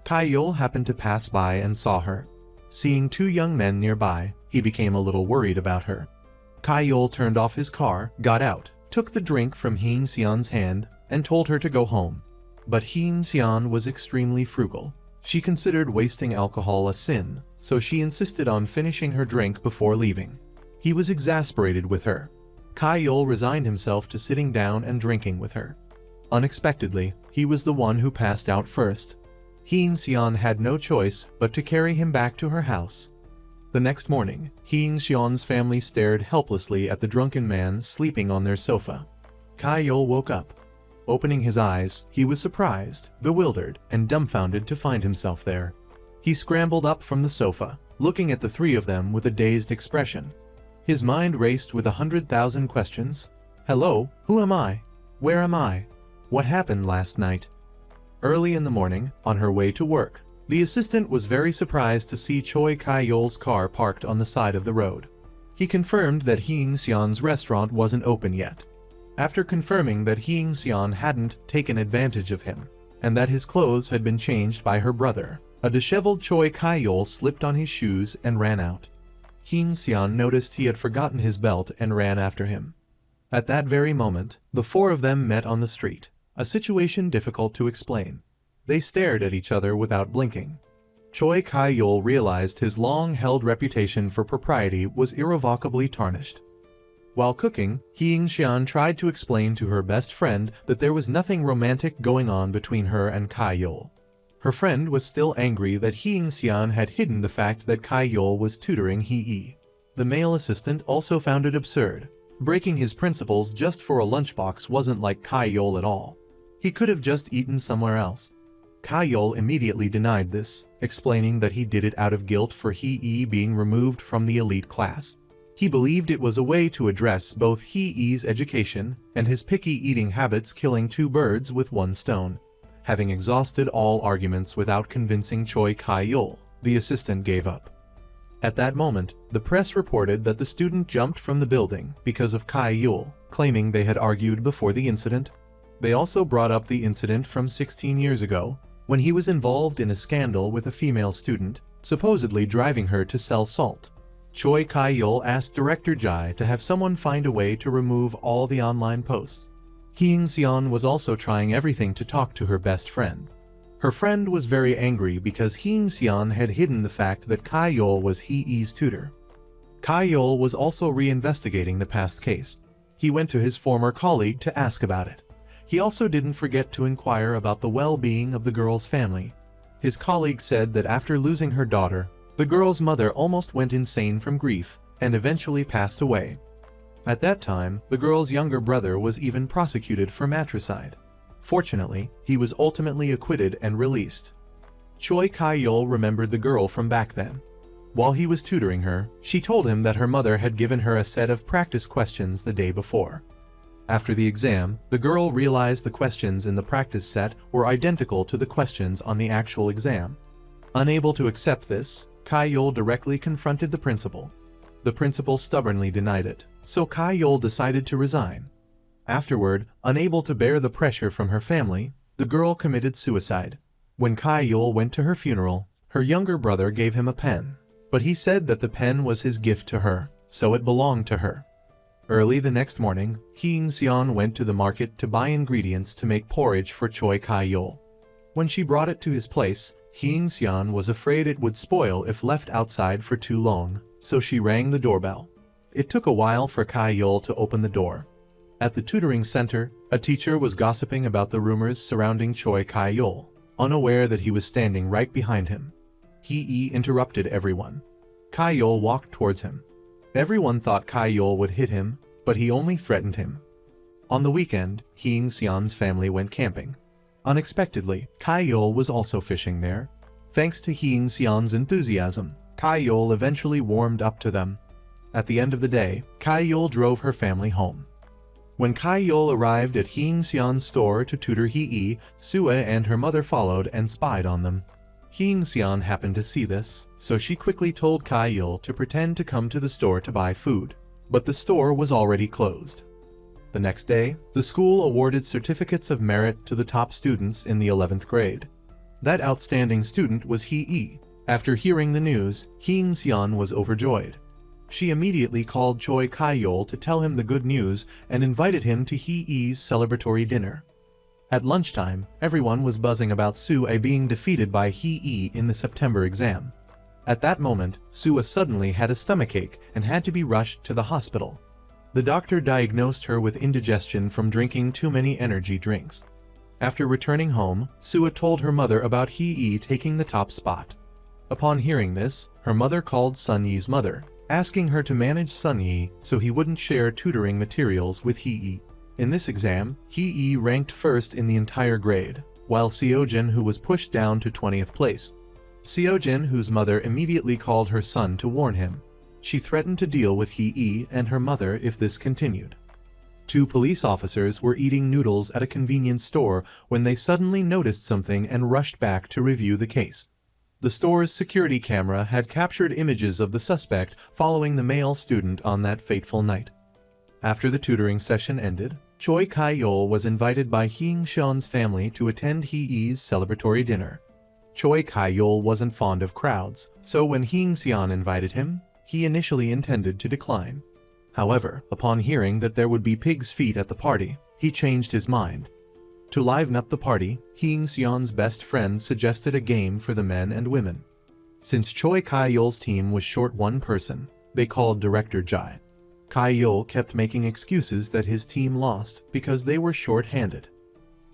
S1: Kai-yul happened to pass by and saw her. Seeing two young men nearby, he became a little worried about her. Kai-yul turned off his car, got out, took the drink from Hee-seon's hand, and told her to go home. But Hee-seon was extremely frugal. She considered wasting alcohol a sin, so she insisted on finishing her drink before leaving. He was exasperated with her. Kai-yul resigned himself to sitting down and drinking with her. Unexpectedly, he was the one who passed out first. Hee-seon had no choice but to carry him back to her house. The next morning, Hee-seon's family stared helplessly at the drunken man sleeping on their sofa. Kai-yul woke up. Opening his eyes, he was surprised, bewildered, and dumbfounded to find himself there. He scrambled up from the sofa, looking at the three of them with a dazed expression. His mind raced with 100,000 questions. Hello, who am I? Where am I? What happened last night? Early in the morning, on her way to work, the assistant was very surprised to see Choi Kai-yul's car parked on the side of the road. He confirmed that Hee-seon's restaurant wasn't open yet. After confirming that Hee-seon hadn't taken advantage of him, and that his clothes had been changed by her brother, a disheveled Choi Kai-yul slipped on his shoes and ran out. Hee-seon noticed he had forgotten his belt and ran after him. At that very moment, the four of them met on the street, a situation difficult to explain. They stared at each other without blinking. Choi Kai-yul realized his long-held reputation for propriety was irrevocably tarnished. While cooking, Hee-seon tried to explain to her best friend that there was nothing romantic going on between her and Kai-yul. Her friend was still angry that Hee-seon had hidden the fact that Kai-yul was tutoring Hee. The male assistant also found it absurd. Breaking his principles just for a lunchbox wasn't like Kai-yul at all. He could have just eaten somewhere else. Kai-yul immediately denied this, explaining that he did it out of guilt for Hee being removed from the elite class. He believed it was a way to address both Hee's education and his picky eating habits, killing two birds with one stone. Having exhausted all arguments without convincing Choi Kai-yul, the assistant gave up. At that moment, the press reported that the student jumped from the building because of Kai-yul, claiming they had argued before the incident. They also brought up the incident from 16 years ago, when he was involved in a scandal with a female student, supposedly driving her to sell salt. Choi Kai-yul asked Director Jai to have someone find a way to remove all the online posts. Hee-seon was also trying everything to talk to her best friend. Her friend was very angry because Hee-seon had hidden the fact that Kai-yul was Hee's tutor. Kai-yul was also reinvestigating the past case. He went to his former colleague to ask about it. He also didn't forget to inquire about the well-being of the girl's family. His colleague said that after losing her daughter, the girl's mother almost went insane from grief and eventually passed away. At that time, the girl's younger brother was even prosecuted for matricide. Fortunately, he was ultimately acquitted and released. Choi Kai-yul remembered the girl from back then. While he was tutoring her, she told him that her mother had given her a set of practice questions the day before. After the exam, the girl realized the questions in the practice set were identical to the questions on the actual exam. Unable to accept this, Kai-yul directly confronted the principal. The principal stubbornly denied it, so Kai-yul decided to resign. Afterward, unable to bear the pressure from her family, the girl committed suicide. When Kai-yul went to her funeral, her younger brother gave him a pen, but he said that the pen was his gift to her, so it belonged to her. Early the next morning, Hee-seon went to the market to buy ingredients to make porridge for Choi Kai-yul. When she brought it to his place, Hee-seon was afraid it would spoil if left outside for too long, so she rang the doorbell. It took a while for Kai-yul to open the door. At the tutoring center, a teacher was gossiping about the rumors surrounding Choi Kai-yul, unaware that he was standing right behind him. Hee interrupted everyone. Kai-yul walked towards him. Everyone thought Kai-yul would hit him, but he only threatened him. On the weekend, Hee-seon's family went camping. Unexpectedly, Kai-yul was also fishing there. Thanks to Hee-seon's enthusiasm, Kai-yul eventually warmed up to them. At the end of the day, Kai-yul drove her family home. When Kai-yul arrived at Hee-seon's store to tutor Hee, Sue and her mother followed and spied on them. Hee-seon happened to see this, so she quickly told Kai-yul to pretend to come to the store to buy food, but the store was already closed. The next day, the school awarded certificates of merit to the top students in the 11th grade. That outstanding student was Hee. After hearing the news, Hee-seon was overjoyed. She immediately called Choi Kai-yul to tell him the good news and invited him to Hee's celebratory dinner. At lunchtime, everyone was buzzing about Sue being defeated by Hee in the September exam. At that moment, Sue suddenly had a stomachache and had to be rushed to the hospital. The doctor diagnosed her with indigestion from drinking too many energy drinks. After returning home, Sue told her mother about Hee taking the top spot. Upon hearing this, her mother called Sun Yi's mother, asking her to manage Sun Yi so he wouldn't share tutoring materials with Hee. In this exam, Hee ranked first in the entire grade, while Seojin, who was pushed down to 20th place. Seojin, whose mother immediately called her son to warn him. She threatened to deal with Hee and her mother if this continued. 2 police officers were eating noodles at a convenience store when they suddenly noticed something and rushed back to review the case. The store's security camera had captured images of the suspect following the male student on that fateful night. After the tutoring session ended, Choi Kai-yeol was invited by Hee Seon's family to attend Hee's celebratory dinner. Choi Kai-yeol wasn't fond of crowds, so when Hee Seon invited him, he initially intended to decline. However, upon hearing that there would be pig's feet at the party, he changed his mind. To liven up the party, Hee Seon's best friend suggested a game for the men and women. Since Choi Kai-yeol's team was short one person, they called Director Jai. Kai-yeol kept making excuses that his team lost because they were short-handed.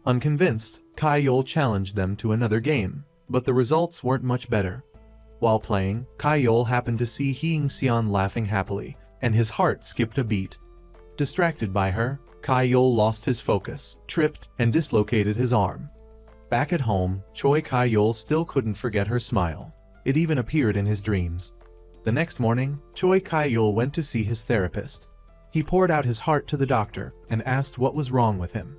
S1: Unconvinced, Kai-yeol challenged them to another game, but the results weren't much better. While playing, Kai-yeol happened to see Hee Seon laughing happily, and his heart skipped a beat. Distracted by her, Kai-yeol lost his focus, tripped, and dislocated his arm. Back at home, Choi Kai-yeol still couldn't forget her smile. It even appeared in his dreams. The next morning, Choi Kai-yeol went to see his therapist. He poured out his heart to the doctor and asked what was wrong with him.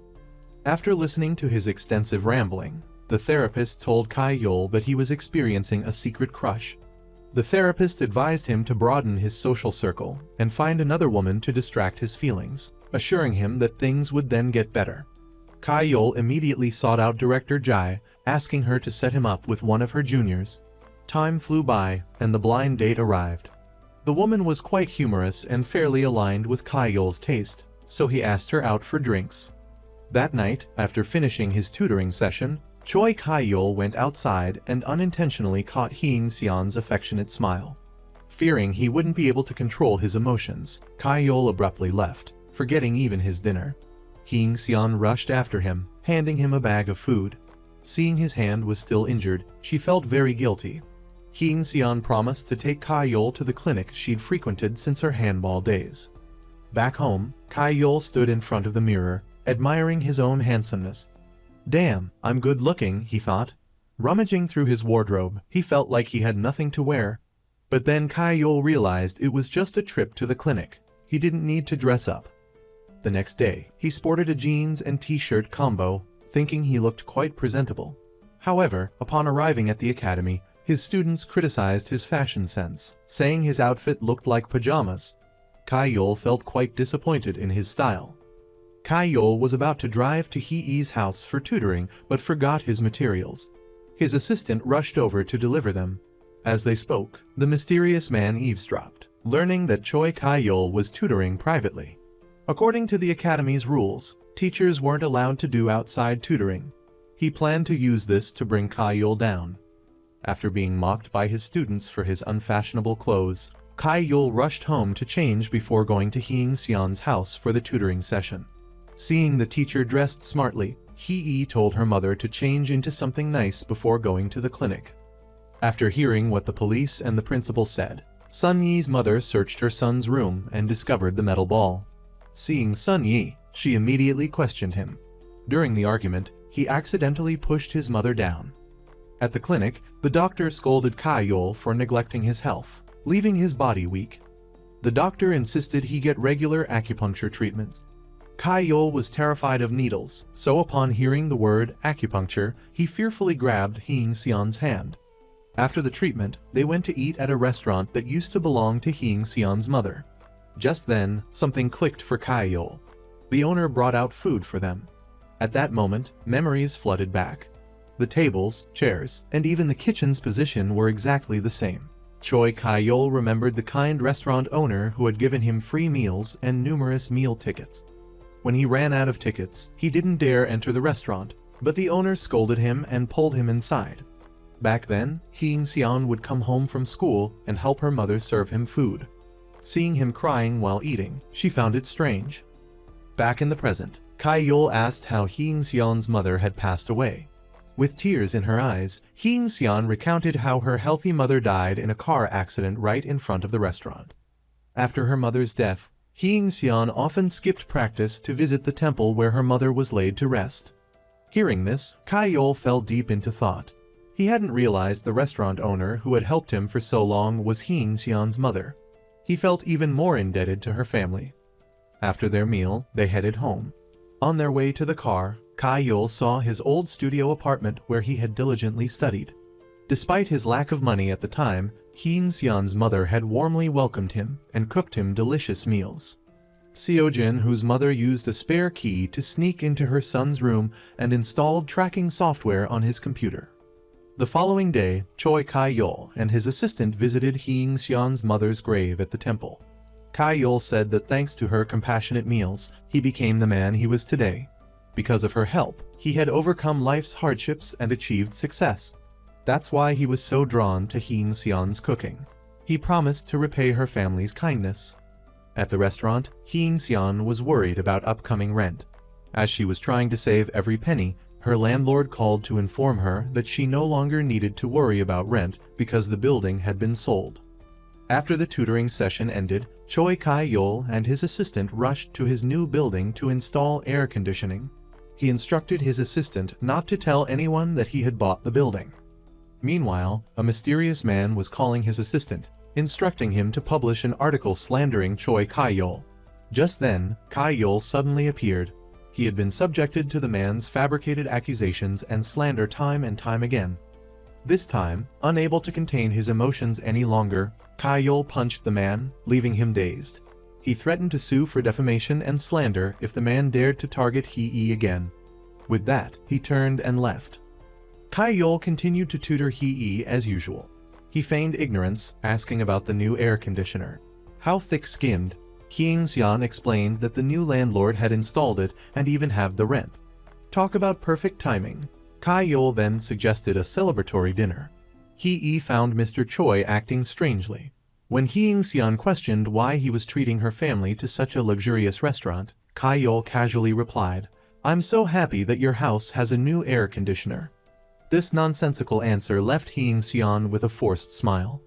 S1: After listening to his extensive rambling, the therapist told Kai-yeol that he was experiencing a secret crush. The therapist advised him to broaden his social circle and find another woman to distract his feelings, assuring him that things would then get better. Kai-yeol immediately sought out Director Jai, asking her to set him up with one of her juniors. Time flew by, and the blind date arrived. The woman was quite humorous and fairly aligned with Kai-yeol's taste, so he asked her out for drinks. That night, after finishing his tutoring session, Choi Kai-yeol went outside and unintentionally caught Hee Seon's affectionate smile. Fearing he wouldn't be able to control his emotions, Kai-yeol abruptly left, forgetting even his dinner. Hee Seon rushed after him, handing him a bag of food. Seeing his hand was still injured, she felt very guilty. Hee Seon promised to take Kai-yeol to the clinic she'd frequented since her handball days. Back home, Kai-yeol stood in front of the mirror, admiring his own handsomeness. Damn, I'm good looking, he thought. Rummaging through his wardrobe, he felt like he had nothing to wear. But then Kai-yeol realized it was just a trip to the clinic. He didn't need to dress up. The next day, he sported a jeans and t-shirt combo, thinking he looked quite presentable. However, upon arriving at the academy, his students criticized his fashion sense, saying his outfit looked like pajamas. Kai-yeol felt quite disappointed in his style. Kai-yeol was about to drive to Hee's house for tutoring but forgot his materials. His assistant rushed over to deliver them. As they spoke, the mysterious man eavesdropped, learning that Choi Kai-yeol was tutoring privately. According to the academy's rules, teachers weren't allowed to do outside tutoring. He planned to use this to bring Kai-yeol down. After being mocked by his students for his unfashionable clothes, Kai-yeol rushed home to change before going to Hee Seon's house for the tutoring session. Seeing the teacher dressed smartly, Hee told her mother to change into something nice before going to the clinic. After hearing what the police and the principal said, Sun Yi's mother searched her son's room and discovered the metal ball. Seeing Sun Yi, she immediately questioned him. During the argument, he accidentally pushed his mother down. At the clinic, the doctor scolded Kai-yeol for neglecting his health, leaving his body weak. The doctor insisted he get regular acupuncture treatments. Kai-yeol was terrified of needles, so upon hearing the word acupuncture, he fearfully grabbed Hee Seon's hand. After the treatment, they went to eat at a restaurant that used to belong to Hee Seon's mother. Just then, something clicked for Kai-yeol. The owner brought out food for them. At that moment, memories flooded back. The tables, chairs, and even the kitchen's position were exactly the same. Choi Kai-yeol remembered the kind restaurant owner who had given him free meals and numerous meal tickets. When he ran out of tickets, he didn't dare enter the restaurant, but the owner scolded him and pulled him inside. Back then, Hyung-seon would come home from school and help her mother serve him food. Seeing him crying while eating, she found it strange. Back in the present, Ka-yeol asked how Hyung-seon's mother had passed away. With tears in her eyes, Hyung-seon recounted how her healthy mother died in a car accident right in front of the restaurant. After her mother's death, Hyung-seon often skipped practice to visit the temple where her mother was laid to rest. Hearing this, Ka-yeol fell deep into thought. He hadn't realized the restaurant owner who had helped him for so long was Hyung-seon's mother. He felt even more indebted to her family. After their meal, they headed home. On their way to the car, Ka-yeol saw his old studio apartment where he had diligently studied. Despite his lack of money at the time, Hyung-seon's mother had warmly welcomed him and cooked him delicious meals. Seo-jin, whose mother used a spare key to sneak into her son's room and installed tracking software on his computer. The following day, Choi Ka-yeol and his assistant visited Hyung-seon's mother's grave at the temple. Ka-yeol said that thanks to her compassionate meals, he became the man he was today. Because of her help, he had overcome life's hardships and achieved success. That's why he was so drawn to Hyung-seon's cooking. He promised to repay her family's kindness. At the restaurant, Hyung-seon was worried about upcoming rent. As she was trying to save every penny, her landlord called to inform her that she no longer needed to worry about rent because the building had been sold. After the tutoring session ended, Choi Ka-yeol and his assistant rushed to his new building to install air conditioning. He instructed his assistant not to tell anyone that he had bought the building. Meanwhile, a mysterious man was calling his assistant, instructing him to publish an article slandering Choi Ka-yeol. Just then, Ka-yeol suddenly appeared. He had been subjected to the man's fabricated accusations and slander time and time again. This time, unable to contain his emotions any longer, Ka-yeol punched the man, leaving him dazed. He threatened to sue for defamation and slander if the man dared to target Hee again. With that, he turned and left. Ka-yeol continued to tutor Hee as usual. He feigned ignorance, asking about the new air conditioner. How thick-skinned, Hyung-seon explained that the new landlord had installed it and even have the rent. Talk about perfect timing. Ka-yeol then suggested a celebratory dinner. Hee found Mr. Choi acting strangely. When Hyung-seon questioned why he was treating her family to such a luxurious restaurant, Ka-yeol casually replied, "I'm so happy that your house has a new air conditioner." This nonsensical answer left Hyung-seon with a forced smile.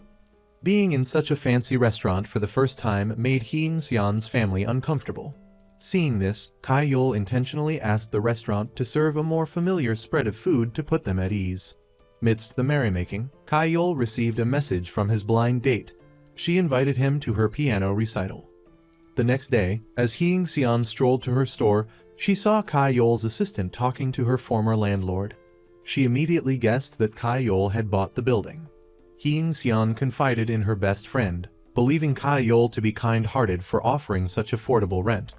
S1: Being in such a fancy restaurant for the first time made Hyung-seon's family uncomfortable. Seeing this, Ka-yeol intentionally asked the restaurant to serve a more familiar spread of food to put them at ease. Midst the merrymaking, Ka-yeol received a message from his blind date. She invited him to her piano recital. The next day, as Hyung-seon strolled to her store, she saw Ka-yeol's assistant talking to her former landlord. She immediately guessed that Ka-yeol had bought the building. Hyung-seon confided in her best friend, believing Ka-yeol to be kind-hearted for offering such affordable rent.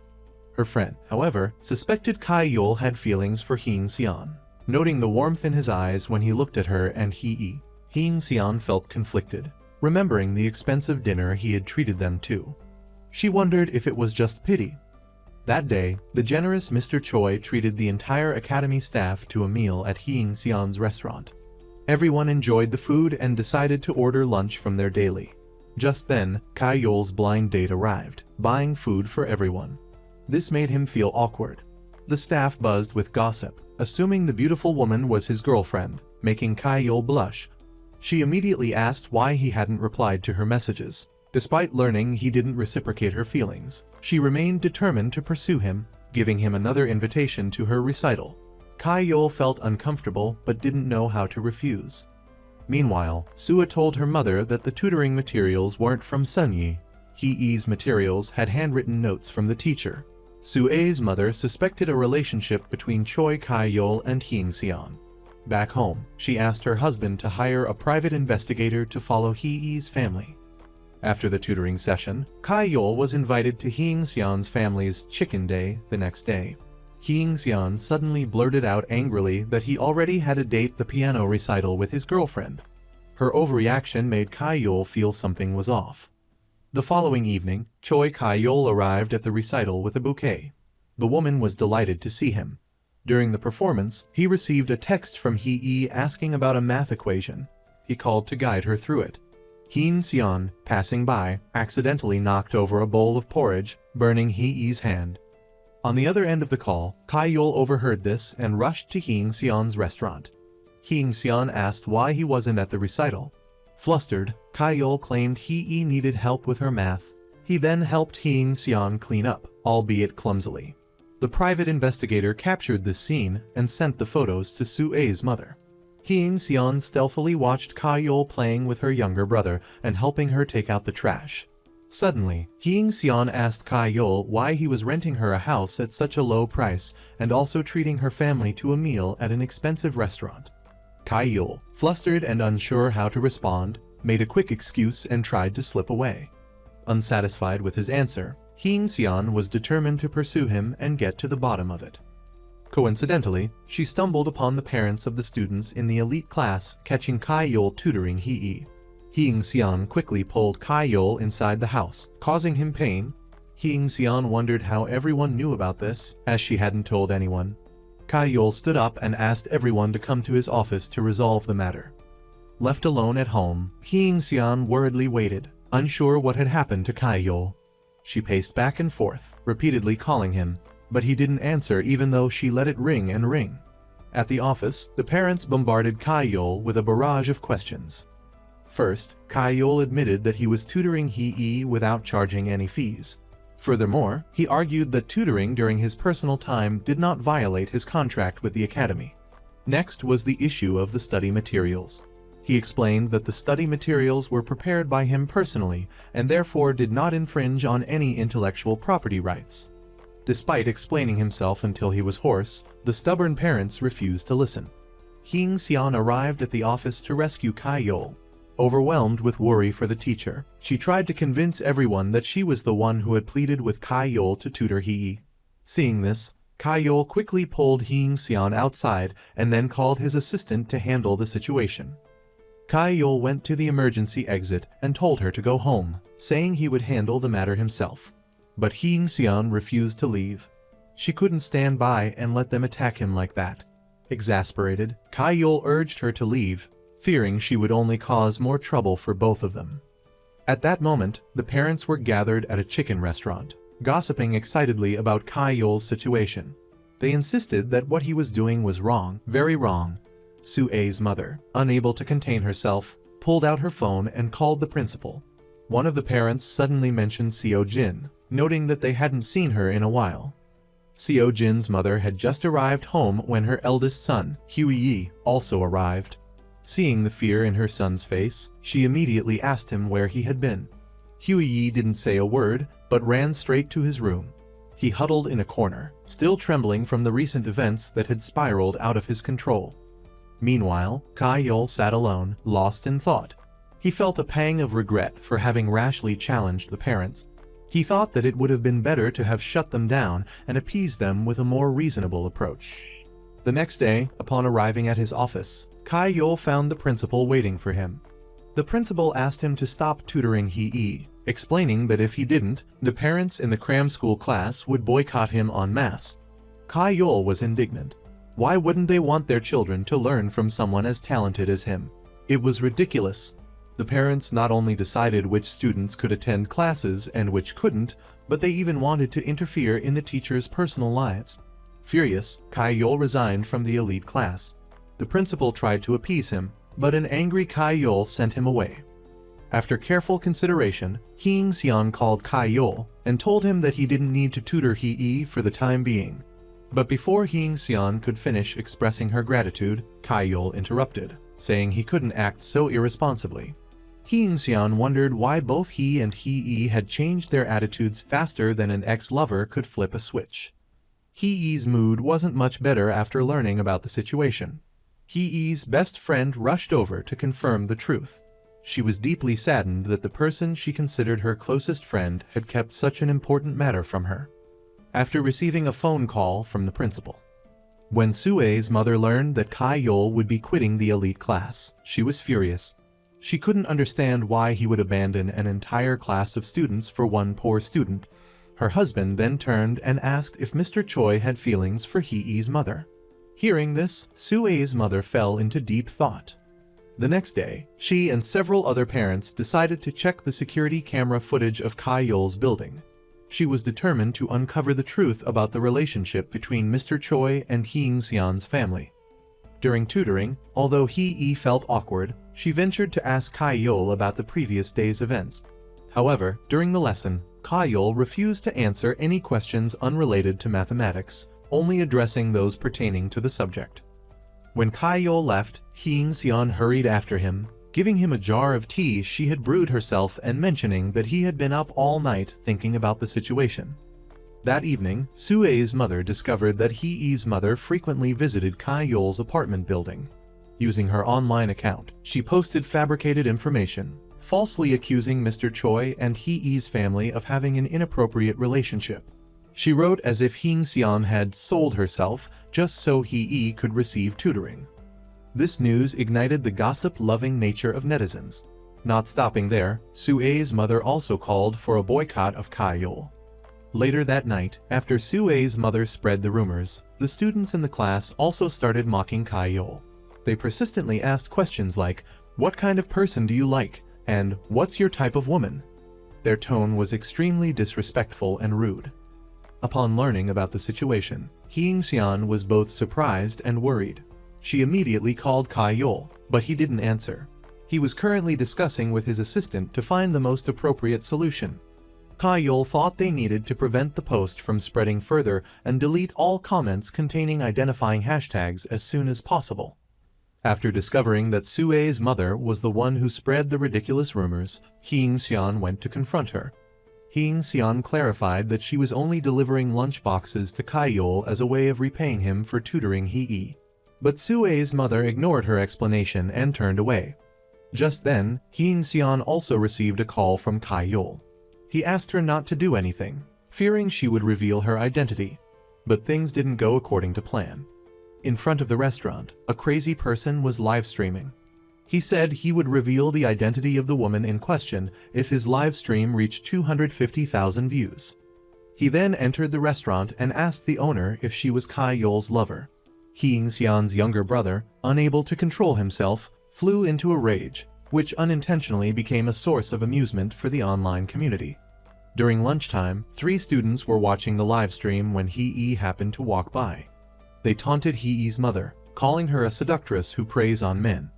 S1: Her friend, however, suspected Ka-yeol had feelings for Hyung-seon. Noting the warmth in his eyes when he looked at her and Hee, Hyung-seon felt conflicted, remembering the expensive dinner he had treated them to. She wondered if it was just pity. That day, the generous Mr. Choi treated the entire academy staff to a meal at Hyung-seon's restaurant. Everyone enjoyed the food and decided to order lunch from their daily. Just then, Ka-yeol's blind date arrived, buying food for everyone. This made him feel awkward. The staff buzzed with gossip, assuming the beautiful woman was his girlfriend, making Ka-yeol blush. She immediately asked why he hadn't replied to her messages. Despite learning he didn't reciprocate her feelings, she remained determined to pursue him, giving him another invitation to her recital. Ka-yeol felt uncomfortable but didn't know how to refuse. Meanwhile, Sua told her mother that the tutoring materials weren't from Sunyi. Hee's materials had handwritten notes from the teacher. Sua's mother suspected a relationship between Choi Ka-yeol and Hyung-seon. Back home, she asked her husband to hire a private investigator to follow Hee's family. After the tutoring session, Ka-yeol was invited to Hyung-seon's family's chicken day the next day. Hyung-seon suddenly blurted out angrily that he already had a date the piano recital with his girlfriend. Her overreaction made Ka-yeol feel something was off. The following evening, Choi Ka-yeol arrived at the recital with a bouquet. The woman was delighted to see him. During the performance, he received a text from Hee asking about a math equation. He called to guide her through it. Hee-seon, passing by, accidentally knocked over a bowl of porridge, burning Hee's hand. On the other end of the call, Ka-yeol overheard this and rushed to Hee-seon's restaurant. Hee-seon asked why he wasn't at the recital. Flustered, Ka-yeol claimed Hee needed help with her math. He then helped Hee-seon clean up, albeit clumsily. The private investigator captured this scene and sent the photos to Soo-ae's mother. Hee-seon stealthily watched Ka-yeol playing with her younger brother and helping her take out the trash. Suddenly, Hee-seon asked Ka-yeol why he was renting her a house at such a low price and also treating her family to a meal at an expensive restaurant. Ka-yeol, flustered and unsure how to respond, made a quick excuse and tried to slip away. Unsatisfied with his answer, Hee-seon was determined to pursue him and get to the bottom of it. Coincidentally, she stumbled upon the parents of the students in the elite class catching Ka-yeol tutoring Hee. Hee-seon quickly pulled Ka-yeol inside the house, causing him pain. Hee-seon wondered how everyone knew about this, as she hadn't told anyone. Ka-yeol stood up and asked everyone to come to his office to resolve the matter. Left alone at home, Hee-seon worriedly waited, unsure what had happened to Ka-yeol. She paced back and forth, repeatedly calling him, but he didn't answer even though she let it ring and ring. At the office, the parents bombarded Ka-yeol with a barrage of questions. First, Ka-yeol admitted that he was tutoring Hee without charging any fees. Furthermore, he argued that tutoring during his personal time did not violate his contract with the academy. Next was the issue of the study materials. He explained that the study materials were prepared by him personally and therefore did not infringe on any intellectual property rights. Despite explaining himself until he was hoarse, the stubborn parents refused to listen. Hee-seon arrived at the office to rescue Ka-yeol. Overwhelmed with worry for the teacher, she tried to convince everyone that she was the one who had pleaded with Ka-yeol to tutor Hee. Seeing this, Ka-yeol quickly pulled Hee-seon outside and then called his assistant to handle the situation. Ka-yeol went to the emergency exit and told her to go home, saying he would handle the matter himself. But Hee-seon refused to leave. She couldn't stand by and let them attack him like that. Exasperated, Ka-yeol urged her to leave, fearing she would only cause more trouble for both of them. At that moment, the parents were gathered at a chicken restaurant, gossiping excitedly about Ka-yeol's situation. They insisted that what he was doing was wrong, very wrong. Soo-ae's mother, unable to contain herself, pulled out her phone and called the principal. One of the parents suddenly mentioned Seo-jin, noting that they hadn't seen her in a while. Seo-jin's mother had just arrived home when her eldest son, Hye, also arrived. Seeing the fear in her son's face, she immediately asked him where he had been. Hye didn't say a word, but ran straight to his room. He huddled in a corner, still trembling from the recent events that had spiraled out of his control. Meanwhile, Ka-yeol sat alone, lost in thought. He felt a pang of regret for having rashly challenged the parents. He thought that it would have been better to have shut them down and appeased them with a more reasonable approach. The next day, upon arriving at his office, Ka-yeol found the principal waiting for him. The principal asked him to stop tutoring Hee, explaining that if he didn't, the parents in the cram school class would boycott him en masse. Ka-yeol was indignant. Why wouldn't they want their children to learn from someone as talented as him? It was ridiculous. The parents not only decided which students could attend classes and which couldn't, but they even wanted to interfere in the teachers' personal lives. Furious, Ka-yeol resigned from the elite class. The principal tried to appease him, but an angry Ka-yeol sent him away. After careful consideration, Hee-seon called Ka-yeol and told him that he didn't need to tutor Hee for the time being. But before Hee-seon could finish expressing her gratitude, Ka-yeol interrupted, saying he couldn't act so irresponsibly. Hee-seon wondered why both he and Hee had changed their attitudes faster than an ex-lover could flip a switch. Hee's mood wasn't much better after learning about the situation. Hee's best friend rushed over to confirm the truth. She was deeply saddened that the person she considered her closest friend had kept such an important matter from her. After receiving a phone call from the principal. When Soo-ae's mother learned that Ka-yeol would be quitting the elite class, she was furious. She couldn't understand why he would abandon an entire class of students for one poor student. Her husband then turned and asked if Mr. Choi had feelings for Hee-ee's mother. Hearing this, Soo-ae's mother fell into deep thought. The next day, she and several other parents decided to check the security camera footage of Ka-yeol's building. She was determined to uncover the truth about the relationship between Mr. Choi and Hee-seon's family. During tutoring, although Hee-ee felt awkward, she ventured to ask Ka-yeol about the previous day's events. However, during the lesson, Ka-yeol refused to answer any questions unrelated to mathematics, only addressing those pertaining to the subject. When Ka-yeol left, Hee-seon hurried after him, giving him a jar of tea she had brewed herself and mentioning that he had been up all night thinking about the situation. That evening, Soo-ae's mother discovered that Hee-ee's mother frequently visited Ka-yeol's apartment building. Using her online account, she posted fabricated information, falsely accusing Mr. Choi and Hee-ee's family of having an inappropriate relationship. She wrote as if Hee-seon had sold herself just so Hee-ee could receive tutoring. This news ignited the gossip-loving nature of netizens. Not stopping there, Soo-ae's mother also called for a boycott of Ka-yeol. Later that night, after Soo-ae's mother spread the rumors, the students in the class also started mocking Ka-yeol. They persistently asked questions like, "What kind of person do you like?" and "What's your type of woman?" Their tone was extremely disrespectful and rude. Upon learning about the situation, Hee-seon was both surprised and worried. She immediately called Ka-yeol, but he didn't answer. He was currently discussing with his assistant to find the most appropriate solution. Ka-yeol thought they needed to prevent the post from spreading further and delete all comments containing identifying hashtags as soon as possible. After discovering that Soo-ae's mother was the one who spread the ridiculous rumors, Hee-seon went to confront her. Hee-seon clarified that she was only delivering lunchboxes to Ka-yeol as a way of repaying him for tutoring Hee-ee. But Soo-ae's mother ignored her explanation and turned away. Just then, Hee-seon also received a call from Ka-yeol. He asked her not to do anything, fearing she would reveal her identity. But things didn't go according to plan. In front of the restaurant, a crazy person was live streaming. He said he would reveal the identity of the woman in question if his live stream reached 250,000 views. He then entered the restaurant and asked the owner if she was Ka-yeol's lover. Hee-seon's younger brother, unable to control himself, flew into a rage, which unintentionally became a source of amusement for the online community. During lunchtime, 3 students were watching the live stream when Hee-ee happened to walk by. They taunted Hee-ee's mother, calling her a seductress who preys on men.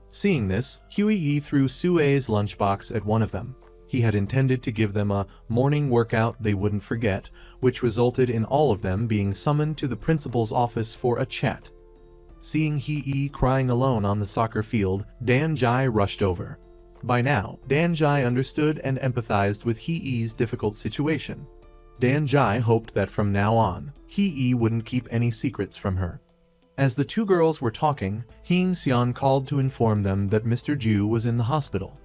S1: Seeing this, Hee-ee threw Soo-ae's lunchbox at one of them. He had intended to give them a morning workout they wouldn't forget, which resulted in all of them being summoned to the principal's office for a chat. Seeing Hee-ee crying alone on the soccer field, Dan-jae rushed over. By now, Dan-jae understood and empathized with Hee-ee's difficult situation. Dan-jae hoped that from now on, Hee-ee wouldn't keep any secrets from her. As the 2 girls were talking, Hee-seon called to inform them that Mr. Ju was in the hospital.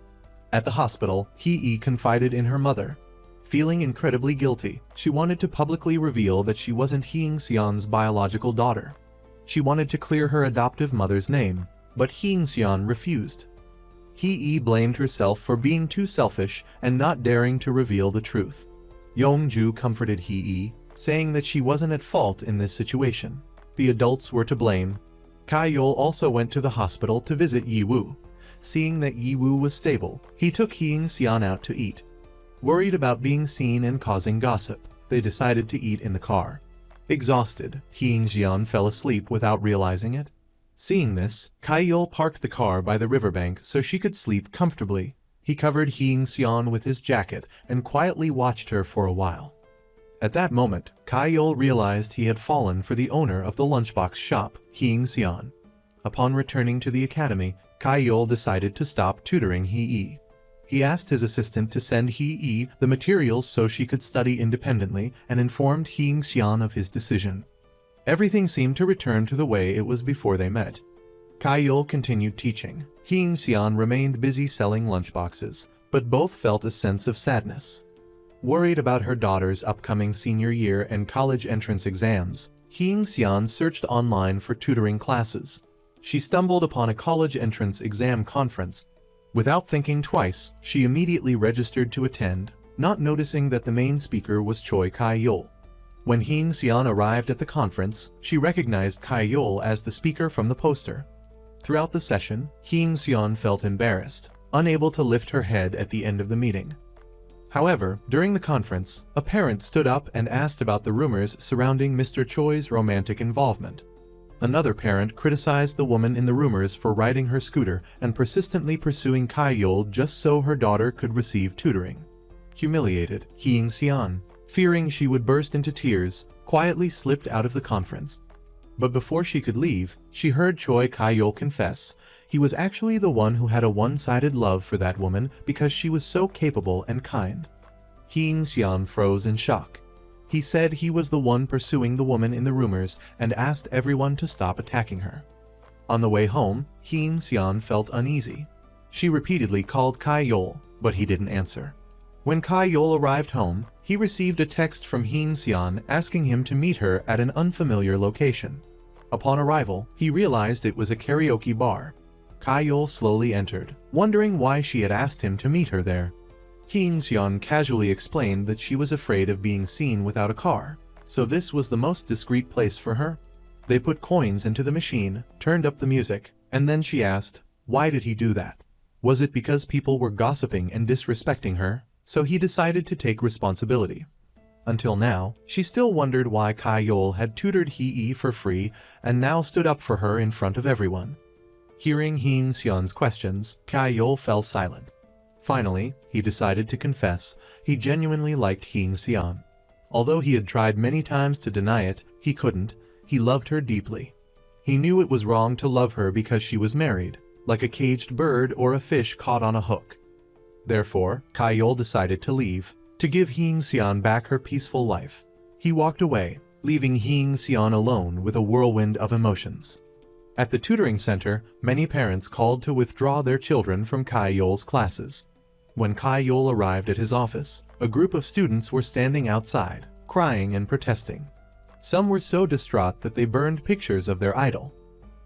S1: At the hospital, Hee-ee confided in her mother. Feeling incredibly guilty, she wanted to publicly reveal that she wasn't Hee-seon's biological daughter. She wanted to clear her adoptive mother's name, but Hee-seon refused. Hee-ee blamed herself for being too selfish and not daring to reveal the truth. Yong-ju comforted Hee-ee, saying that she wasn't at fault in this situation. The adults were to blame. Ka-yeol also went to the hospital to visit Yi-woo. Seeing that Yi-woo was stable, he took Hee-seon out to eat. Worried about being seen and causing gossip, they decided to eat in the car. Exhausted, Hee-seon fell asleep without realizing it. Seeing this, Ka-yeol parked the car by the riverbank so she could sleep comfortably. He covered Hee-seon with his jacket and quietly watched her for a while. At that moment, Ka-yeol realized he had fallen for the owner of the lunchbox shop, Hee-seon. Upon returning to the academy, Ka-yeol decided to stop tutoring Hee-ee. He asked his assistant to send Hee-ee the materials so she could study independently and informed Hee-seon of his decision. Everything seemed to return to the way it was before they met. Ka-yeol continued teaching. Hee-seon remained busy selling lunchboxes, but both felt a sense of sadness. Worried about her daughter's upcoming senior year and college entrance exams, Hee-seon searched online for tutoring classes. She stumbled upon a college entrance exam conference. Without thinking twice, she immediately registered to attend. not noticing that the main speaker was Choi Kai-yol. When Hing Xian arrived at the conference, she recognized Kai-yol as the speaker from the poster. Throughout the session, Hing Xian felt embarrassed, unable to lift her head at the end of the meeting. However, during the conference, a parent stood up and asked about the rumors surrounding Mr. Choi's romantic involvement. Another parent criticized the woman in the rumors for riding her scooter and persistently pursuing Kai-yol just so her daughter could receive tutoring. Humiliated, Hing Xian, fearing she would burst into tears, quietly slipped out of the conference. But before she could leave, she heard Choi Kai-yol confess he was actually the one who had a one-sided love for that woman because she was so capable and kind. Hing Xian froze in shock. He said he was the one pursuing the woman in the rumors and asked everyone to stop attacking her. On the way home, Hing Xian felt uneasy. She repeatedly called Kai-yol, but he didn't answer. When Kai-yol arrived home, he received a text from Hing Xian asking him to meet her at an unfamiliar location. Upon arrival, he realized it was a karaoke bar. Kai-yol slowly entered, wondering why she had asked him to meet her there. Hing Xian casually explained that she was afraid of being seen without a car, so this was the most discreet place for her. They put coins into the machine, turned up the music, and then she asked, why did he do that? Was it because people were gossiping and disrespecting her? So he decided to take responsibility. Until now, she still wondered why Kai-yol had tutored Hee for free and now stood up for her in front of everyone. Hearing Hing Xian's questions, Kai-yol fell silent. Finally, he decided to confess he genuinely liked Hing Xian. Although he had tried many times to deny it, he couldn't. He loved her deeply. He knew it was wrong to love her because she was married, like a caged bird or a fish caught on a hook. Therefore, Kai-yol decided to leave, to give Hing Xian back her peaceful life. He walked away, leaving Hing Xian alone with a whirlwind of emotions. At the tutoring center, many parents called to withdraw their children from Kai-yol's classes. When Kai-yol arrived at his office, a group of students were standing outside, crying and protesting. Some were so distraught that they burned pictures of their idol.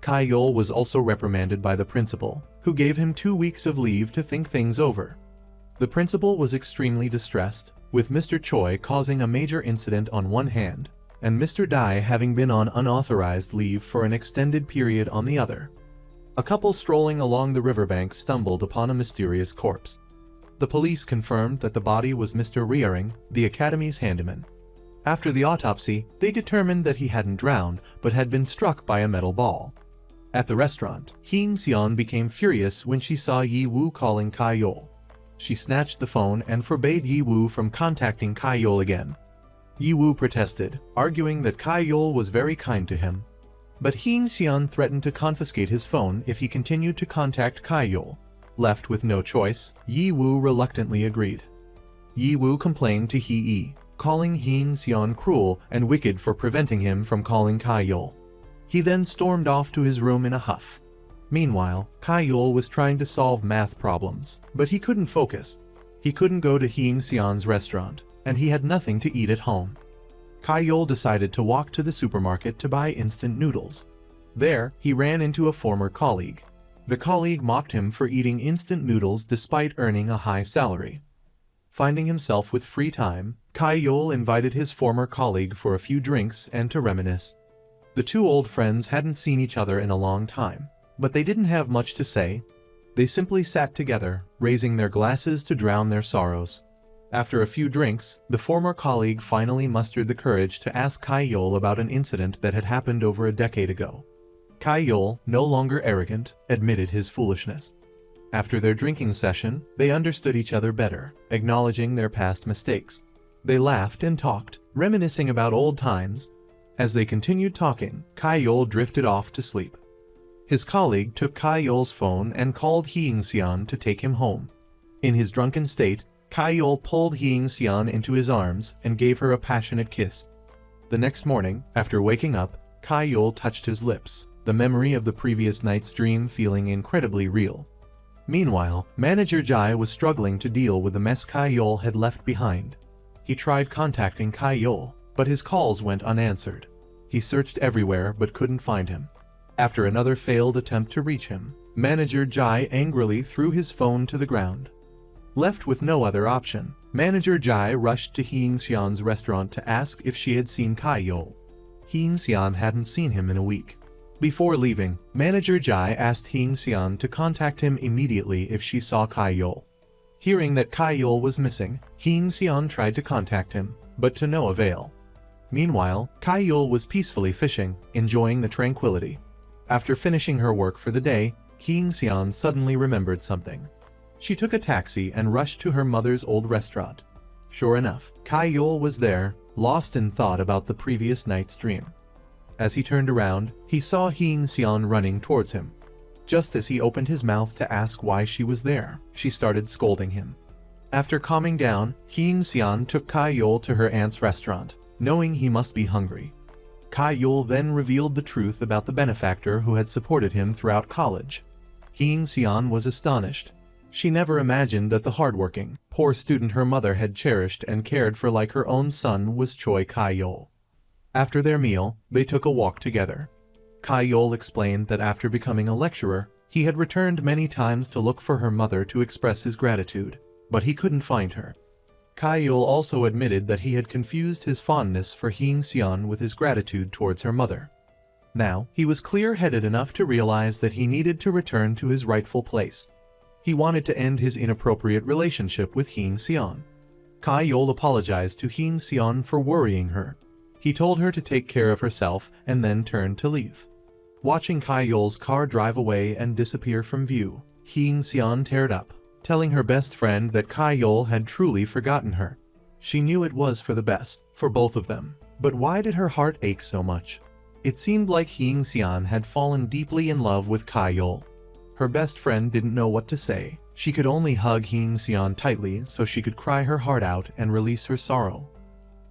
S1: Kai-yol was also reprimanded by the principal, who gave him 2 weeks of leave to think things over. The principal was extremely distressed, with Mr. Choi causing a major incident on one hand, and Mr. Dai having been on unauthorized leave for an extended period on the other. A couple strolling along the riverbank stumbled upon a mysterious corpse. The police confirmed that the body was Mr. Riering, the academy's handyman. After the autopsy, they determined that he hadn't drowned, but had been struck by a metal ball. At the restaurant, Hing Xian became furious when she saw Yi Wu calling Kai-yol. She snatched the phone and forbade Yi Wu from contacting Kai-yol again. Yi Wu protested, arguing that Kai-yol was very kind to him. But Hing Xian threatened to confiscate his phone if he continued to contact Kai-yol. Left with no choice, Yi Wu reluctantly agreed. Yi Wu complained to Hee, calling Hing Xian cruel and wicked for preventing him from calling Kai-yol. He then stormed off to his room in a huff. Meanwhile, Kai-yol was trying to solve math problems, but he couldn't focus. He couldn't go to Hing Xian's restaurant, and he had nothing to eat at home. Kai-yol decided to walk to the supermarket to buy instant noodles. There, he ran into a former colleague. The colleague mocked him for eating instant noodles despite earning a high salary. Finding himself with free time, Kai-yol invited his former colleague for a few drinks and to reminisce. The two old friends hadn't seen each other in a long time, but they didn't have much to say. They simply sat together, raising their glasses to drown their sorrows. After a few drinks, the former colleague finally mustered the courage to ask Kai-yol about an incident that had happened over a decade ago. Kai-yol, no longer arrogant, admitted his foolishness. After their drinking session, they understood each other better, acknowledging their past mistakes. They laughed and talked, reminiscing about old times. As they continued talking, Kai-yol drifted off to sleep. His colleague took Kai-yol's phone and called Hing Xian to take him home. In his drunken state, Kai-yol pulled Hing Xian into his arms and gave her a passionate kiss. The next morning, after waking up, Kai-yol touched his lips, the memory of the previous night's dream feeling incredibly real. Meanwhile, Manager Jai was struggling to deal with the mess Kai-yol had left behind. He tried contacting Kai-yol, but his calls went unanswered. He searched everywhere but couldn't find him. After another failed attempt to reach him, Manager Jai angrily threw his phone to the ground. Left with no other option, Manager Jai rushed to Hing-xian's restaurant to ask if she had seen Kai-yol. Hing-xian hadn't seen him in a week. Before leaving, Manager Jai asked Hing-xian to contact him immediately if she saw Kai-yol. Hearing that Kai-yol was missing, Hing-xian tried to contact him, but to no avail. Meanwhile, Kai-yol was peacefully fishing, enjoying the tranquility. After finishing her work for the day, Hing-xian suddenly remembered something. She took a taxi and rushed to her mother's old restaurant. Sure enough, Kai-yol was there, lost in thought about the previous night's dream. As he turned around, he saw Hing-xian running towards him. Just as he opened his mouth to ask why she was there, she started scolding him. After calming down, Hing-xian took Kai-yol to her aunt's restaurant, knowing he must be hungry. Kai-yol then revealed the truth about the benefactor who had supported him throughout college. Hing-xian was astonished. She never imagined that the hardworking, poor student her mother had cherished and cared for like her own son was Choi Kai-yol. After their meal, they took a walk together. Kai-yol explained that after becoming a lecturer, he had returned many times to look for her mother to express his gratitude, but he couldn't find her. Kai-yol also admitted that he had confused his fondness for Hing-xian with his gratitude towards her mother. Now, he was clear-headed enough to realize that he needed to return to his rightful place. He wanted to end his inappropriate relationship with Hing-xian. Kai-yol apologized to Hing-xian for worrying her. He told her to take care of herself and then turned to leave. Watching Kai-yol's car drive away and disappear from view, Hing-xian teared up, telling her best friend that Kai-yol had truly forgotten her. She knew it was for the best, for both of them. But why did her heart ache so much? It seemed like Hing-xian had fallen deeply in love with Kai-yol. Her best friend didn't know what to say. She could only hug Hing-xian tightly so she could cry her heart out and release her sorrow.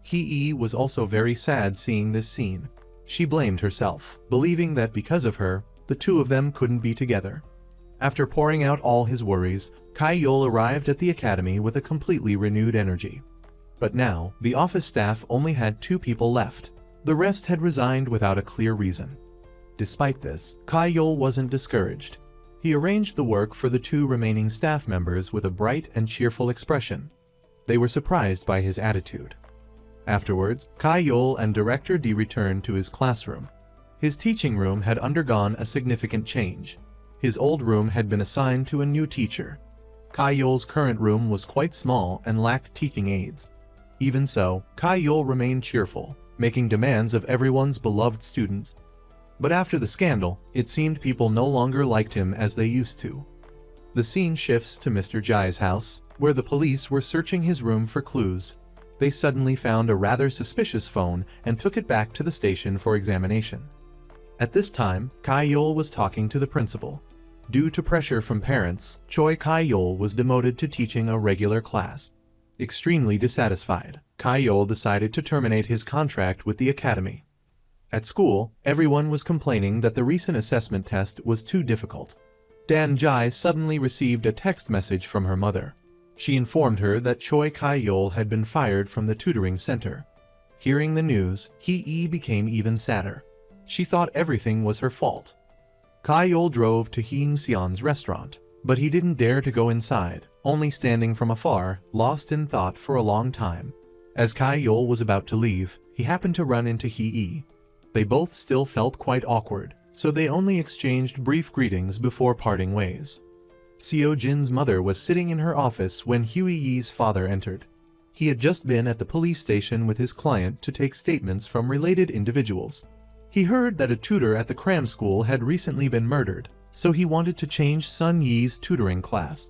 S1: Hee was also very sad seeing this scene. She blamed herself, believing that because of her, the two of them couldn't be together. After pouring out all his worries, Kai-yol arrived at the academy with a completely renewed energy. But now, the office staff only had 2 people left. The rest had resigned without a clear reason. Despite this, Kai-yol wasn't discouraged. He arranged the work for the 2 remaining staff members with a bright and cheerful expression. They were surprised by his attitude. Afterwards, Kai-yol and Director D returned to his classroom. His teaching room had undergone a significant change. His old room had been assigned to a new teacher. Kai-yol's current room was quite small and lacked teaching aids. Even so, Kai-yol remained cheerful, making demands of everyone's beloved students. But after the scandal, it seemed people no longer liked him as they used to. The scene shifts to Mr. Jai's house, where the police were searching his room for clues. They suddenly found a rather suspicious phone and took it back to the station for examination. At this time, Kai-yol was talking to the principal. Due to pressure from parents, Choi Kai-yol was demoted to teaching a regular class. Extremely dissatisfied, Kai-yol decided to terminate his contract with the academy. At school, everyone was complaining that the recent assessment test was too difficult. Dan Jai suddenly received a text message from her mother. She informed her that Choi Kai-yol had been fired from the tutoring center. Hearing the news, Hee became even sadder. She thought everything was her fault. Kai-yol drove to Hing-xian's restaurant, but he didn't dare to go inside, only standing from afar, lost in thought for a long time. As Kai-yol was about to leave, he happened to run into Hee. They both still felt quite awkward, so they only exchanged brief greetings before parting ways. Seo Jin's mother was sitting in her office when Hui's father entered. He had just been at the police station with his client to take statements from related individuals. He heard that a tutor at the cram school had recently been murdered, so he wanted to change Sun Yi's tutoring class.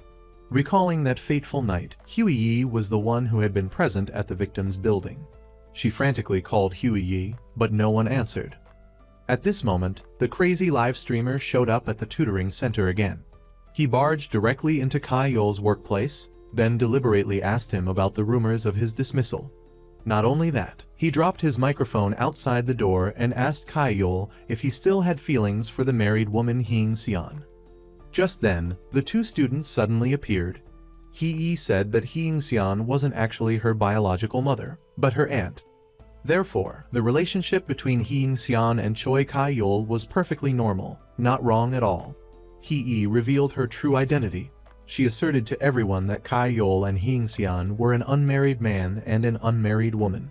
S1: Recalling that fateful night, Hui was the one who had been present at the victim's building. She frantically called Hui, but no one answered. At this moment, the crazy live streamer showed up at the tutoring center again. He barged directly into Kai-yol's workplace, then deliberately asked him about the rumors of his dismissal. Not only that, he dropped his microphone outside the door and asked Kai-yol if he still had feelings for the married woman Hing-xian. Just then, the 2 students suddenly appeared. Hee said that Hing-xian wasn't actually her biological mother, but her aunt. Therefore, the relationship between Hing-xian and Choi Kai-yol was perfectly normal, not wrong at all. Hee revealed her true identity. she asserted to everyone that Kai Yol and Hing Xian were an unmarried man and an unmarried woman.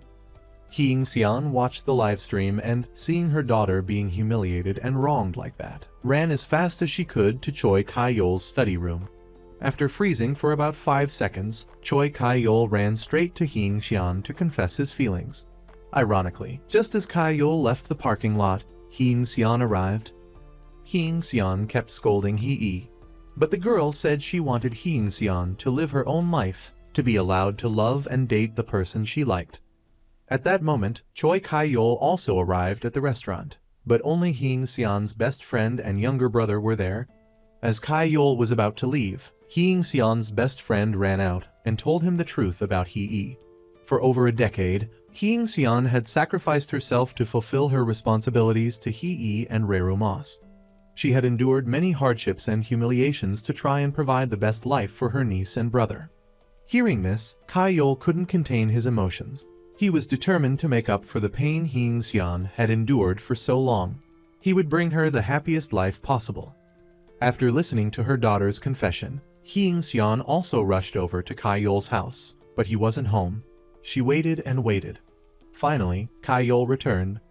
S1: Hing Xian watched the live stream and, seeing her daughter being humiliated and wronged like that, ran as fast as she could to Choi Kai Yol's study room. After freezing for about 5 seconds, Choi Kai Yol ran straight to Hing Xian to confess his feelings. Ironically, just as Kai Yol left the parking lot, Hing Xian arrived. Hing Xian kept scolding Hee, but the girl said she wanted Hing Xian to live her own life, to be allowed to love and date the person she liked. At that moment, Choi Kai Yol also arrived at the restaurant, but only Hing Xian's best friend and younger brother were there. As Kai Yol was about to leave, Hing Xian's best friend ran out and told him the truth about Hee. For over a decade, Hing Xian had sacrificed herself to fulfill her responsibilities to Hee and Reru Mas. She had endured many hardships and humiliations to try and provide the best life for her niece and brother. Hearing this, Kai Yol couldn't contain his emotions. He was determined to make up for the pain Hing Xian had endured for so long. He would bring her the happiest life possible. After listening to her daughter's confession, Hing Xian also rushed over to Kai Yol's house, but he wasn't home. She waited and waited. Finally, Kai Yol returned.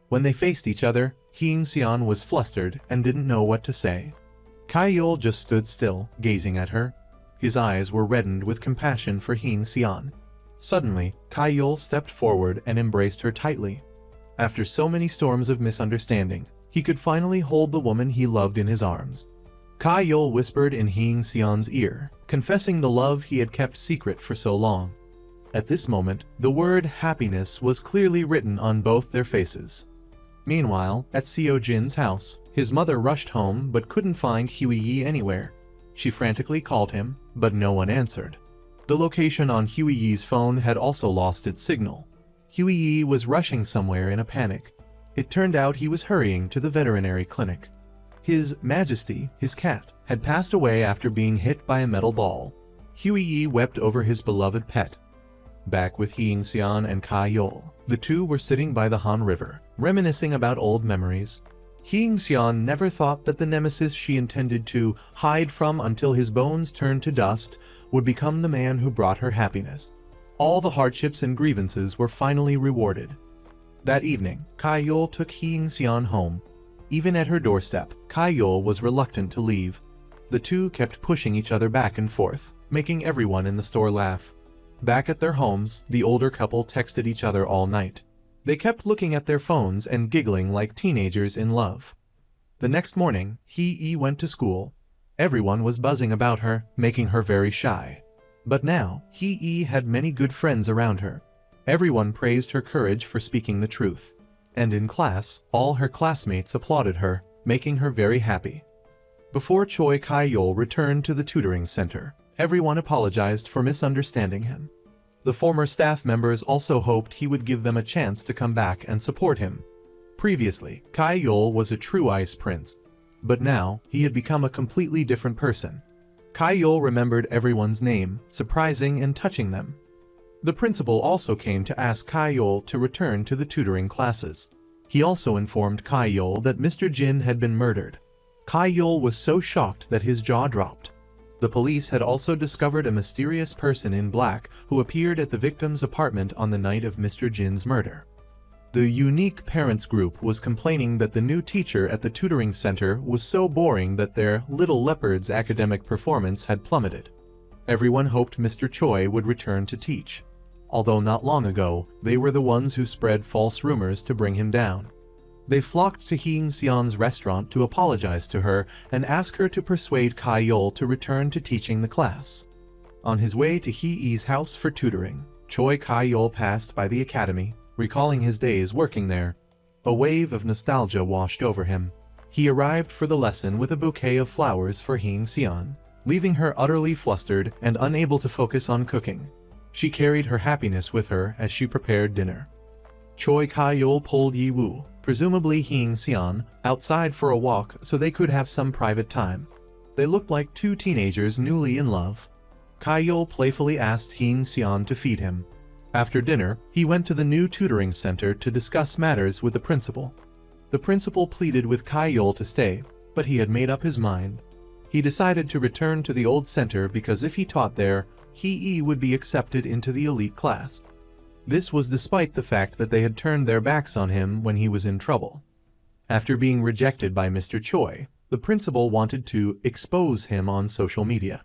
S1: When they faced each other, Hing Xian was flustered and didn't know what to say. Kai Yol just stood still, gazing at her. His eyes were reddened with compassion for Hing Xian. Suddenly, Kai Yol stepped forward and embraced her tightly. After so many storms of misunderstanding, he could finally hold the woman he loved in his arms. Kai Yol whispered in Hing Xian's ear, confessing the love he had kept secret for so long. At this moment, the word happiness was clearly written on both their faces. Meanwhile, at Seo Jin's house, his mother rushed home but couldn't find Huiyi anywhere. She frantically called him, but no one answered. The location on Huiyi's phone had also lost its signal. Huiyi was rushing somewhere in a panic. It turned out he was hurrying to the veterinary clinic. His Majesty, his cat, had passed away after being hit by a metal ball. Huiyi wept over his beloved pet. Back with Hing Xian and Kai Yol, the two were sitting by the Han River, reminiscing about old memories. Hing Xian never thought that the nemesis she intended to hide from until his bones turned to dust would become the man who brought her happiness. All the hardships and grievances were finally rewarded. That evening, Kai Yol took Hing Xian home. Even at her doorstep, Kai Yol was reluctant to leave. The two kept pushing each other back and forth, making everyone in the store laugh. Back at their homes, the older couple texted each other all night. They kept looking at their phones and giggling like teenagers in love. The next morning, Hee went to school. Everyone was buzzing about her, making her very shy. But now, Hee had many good friends around her. Everyone praised her courage for speaking the truth. And in class, all her classmates applauded her, making her very happy. Before Choi Kai Yol returned to the tutoring center, everyone apologized for misunderstanding him. The former staff members also hoped he would give them a chance to come back and support him. Previously, Kai Yol was a true ice prince, but now he had become a completely different person. Kai Yol remembered everyone's name, surprising and touching them. The principal also came to ask Kai Yol to return to the tutoring classes. He also informed Kai Yol that Mr. Jin had been murdered. Kai Yol was so shocked that his jaw dropped. The police had also discovered a mysterious person in black who appeared at the victim's apartment on the night of Mr. Jin's murder. The unique parents group was complaining that the new teacher at the tutoring center was so boring that their Little Leopard's academic performance had plummeted. Everyone hoped Mr. Choi would return to teach. Although not long ago, they were the ones who spread false rumors to bring him down. They flocked to Hing Xian's restaurant to apologize to her and ask her to persuade Kai Yol to return to teaching the class. On his way to Hee's house for tutoring, Choi Kai Yol passed by the academy, recalling his days working there. A wave of nostalgia washed over him. He arrived for the lesson with a bouquet of flowers for Hing Xian, leaving her utterly flustered and unable to focus on cooking. She carried her happiness with her as she prepared dinner. Choi Kai Yol pulled Yi Wu, presumably Hing Xian, outside for a walk so they could have some private time. They looked like two teenagers newly in love. Kai Yol playfully asked Hing Xian to feed him. After dinner, he went to the new tutoring center to discuss matters with the principal. The principal pleaded with Kai Yol to stay, but he had made up his mind. He decided to return to the old center because if he taught there, he would be accepted into the elite class. This was despite the fact that they had turned their backs on him when he was in trouble. After being rejected by Mr. Choi, the principal wanted to expose him on social media.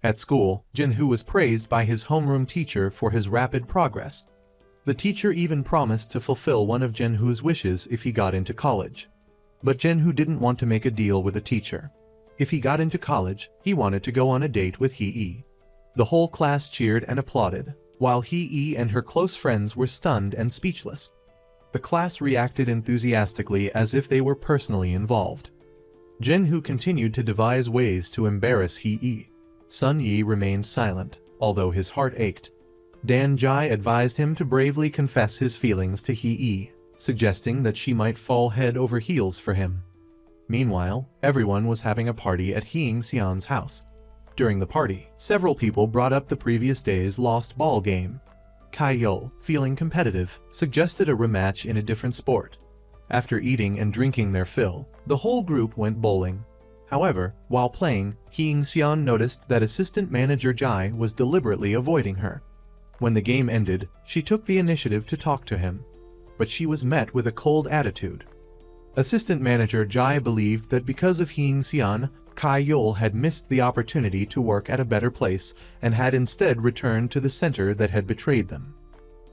S1: At school, Jin-Hoo was praised by his homeroom teacher for his rapid progress. The teacher even promised to fulfill one of Jin-Hoo's wishes if he got into college. But Jin-Hoo didn't want to make a deal with the teacher. If he got into college, he wanted to go on a date with Hee. The whole class cheered and applauded, while Hee and her close friends were stunned and speechless. The class reacted enthusiastically as if they were personally involved. Jin-Hoo continued to devise ways to embarrass Hee. Sun Yi remained silent, although his heart ached. Dan Jai advised him to bravely confess his feelings to Hee, suggesting that she might fall head over heels for him. Meanwhile, everyone was having a party at Hee Seon's house. During the party, several people brought up the previous day's lost ball game. Kai-yeol, feeling competitive, suggested a rematch in a different sport. After eating and drinking their fill, the whole group went bowling. However, while playing, Hee Seon noticed that assistant manager Jai was deliberately avoiding her. When the game ended, she took the initiative to talk to him. But she was met with a cold attitude. Assistant manager Jai believed that because of Hee Seon, Kai-yeol had missed the opportunity to work at a better place and had instead returned to the center that had betrayed them.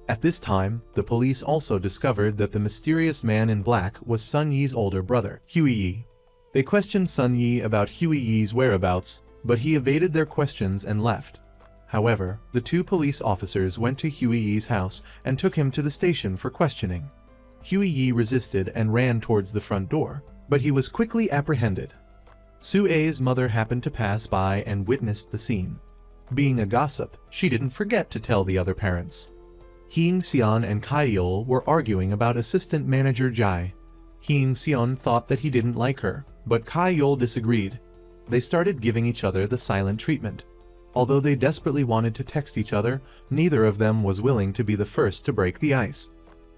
S1: At this time, the police also discovered that the mysterious man in black was Sun Yi's older brother, Hwee. They questioned Sun Yi about Hwee's whereabouts, but he evaded their questions and left. However, the two police officers went to Hwee's house and took him to the station for questioning. Hwee resisted and ran towards the front door, but he was quickly apprehended. Sue-ae's mother happened to pass by and witnessed the scene. Being a gossip, she didn't forget to tell the other parents. Hee Seon and Kai-yeol were arguing about assistant manager Jai. Hee Seon thought that he didn't like her, but Kai-yeol disagreed. They started giving each other the silent treatment. Although they desperately wanted to text each other, neither of them was willing to be the first to break the ice.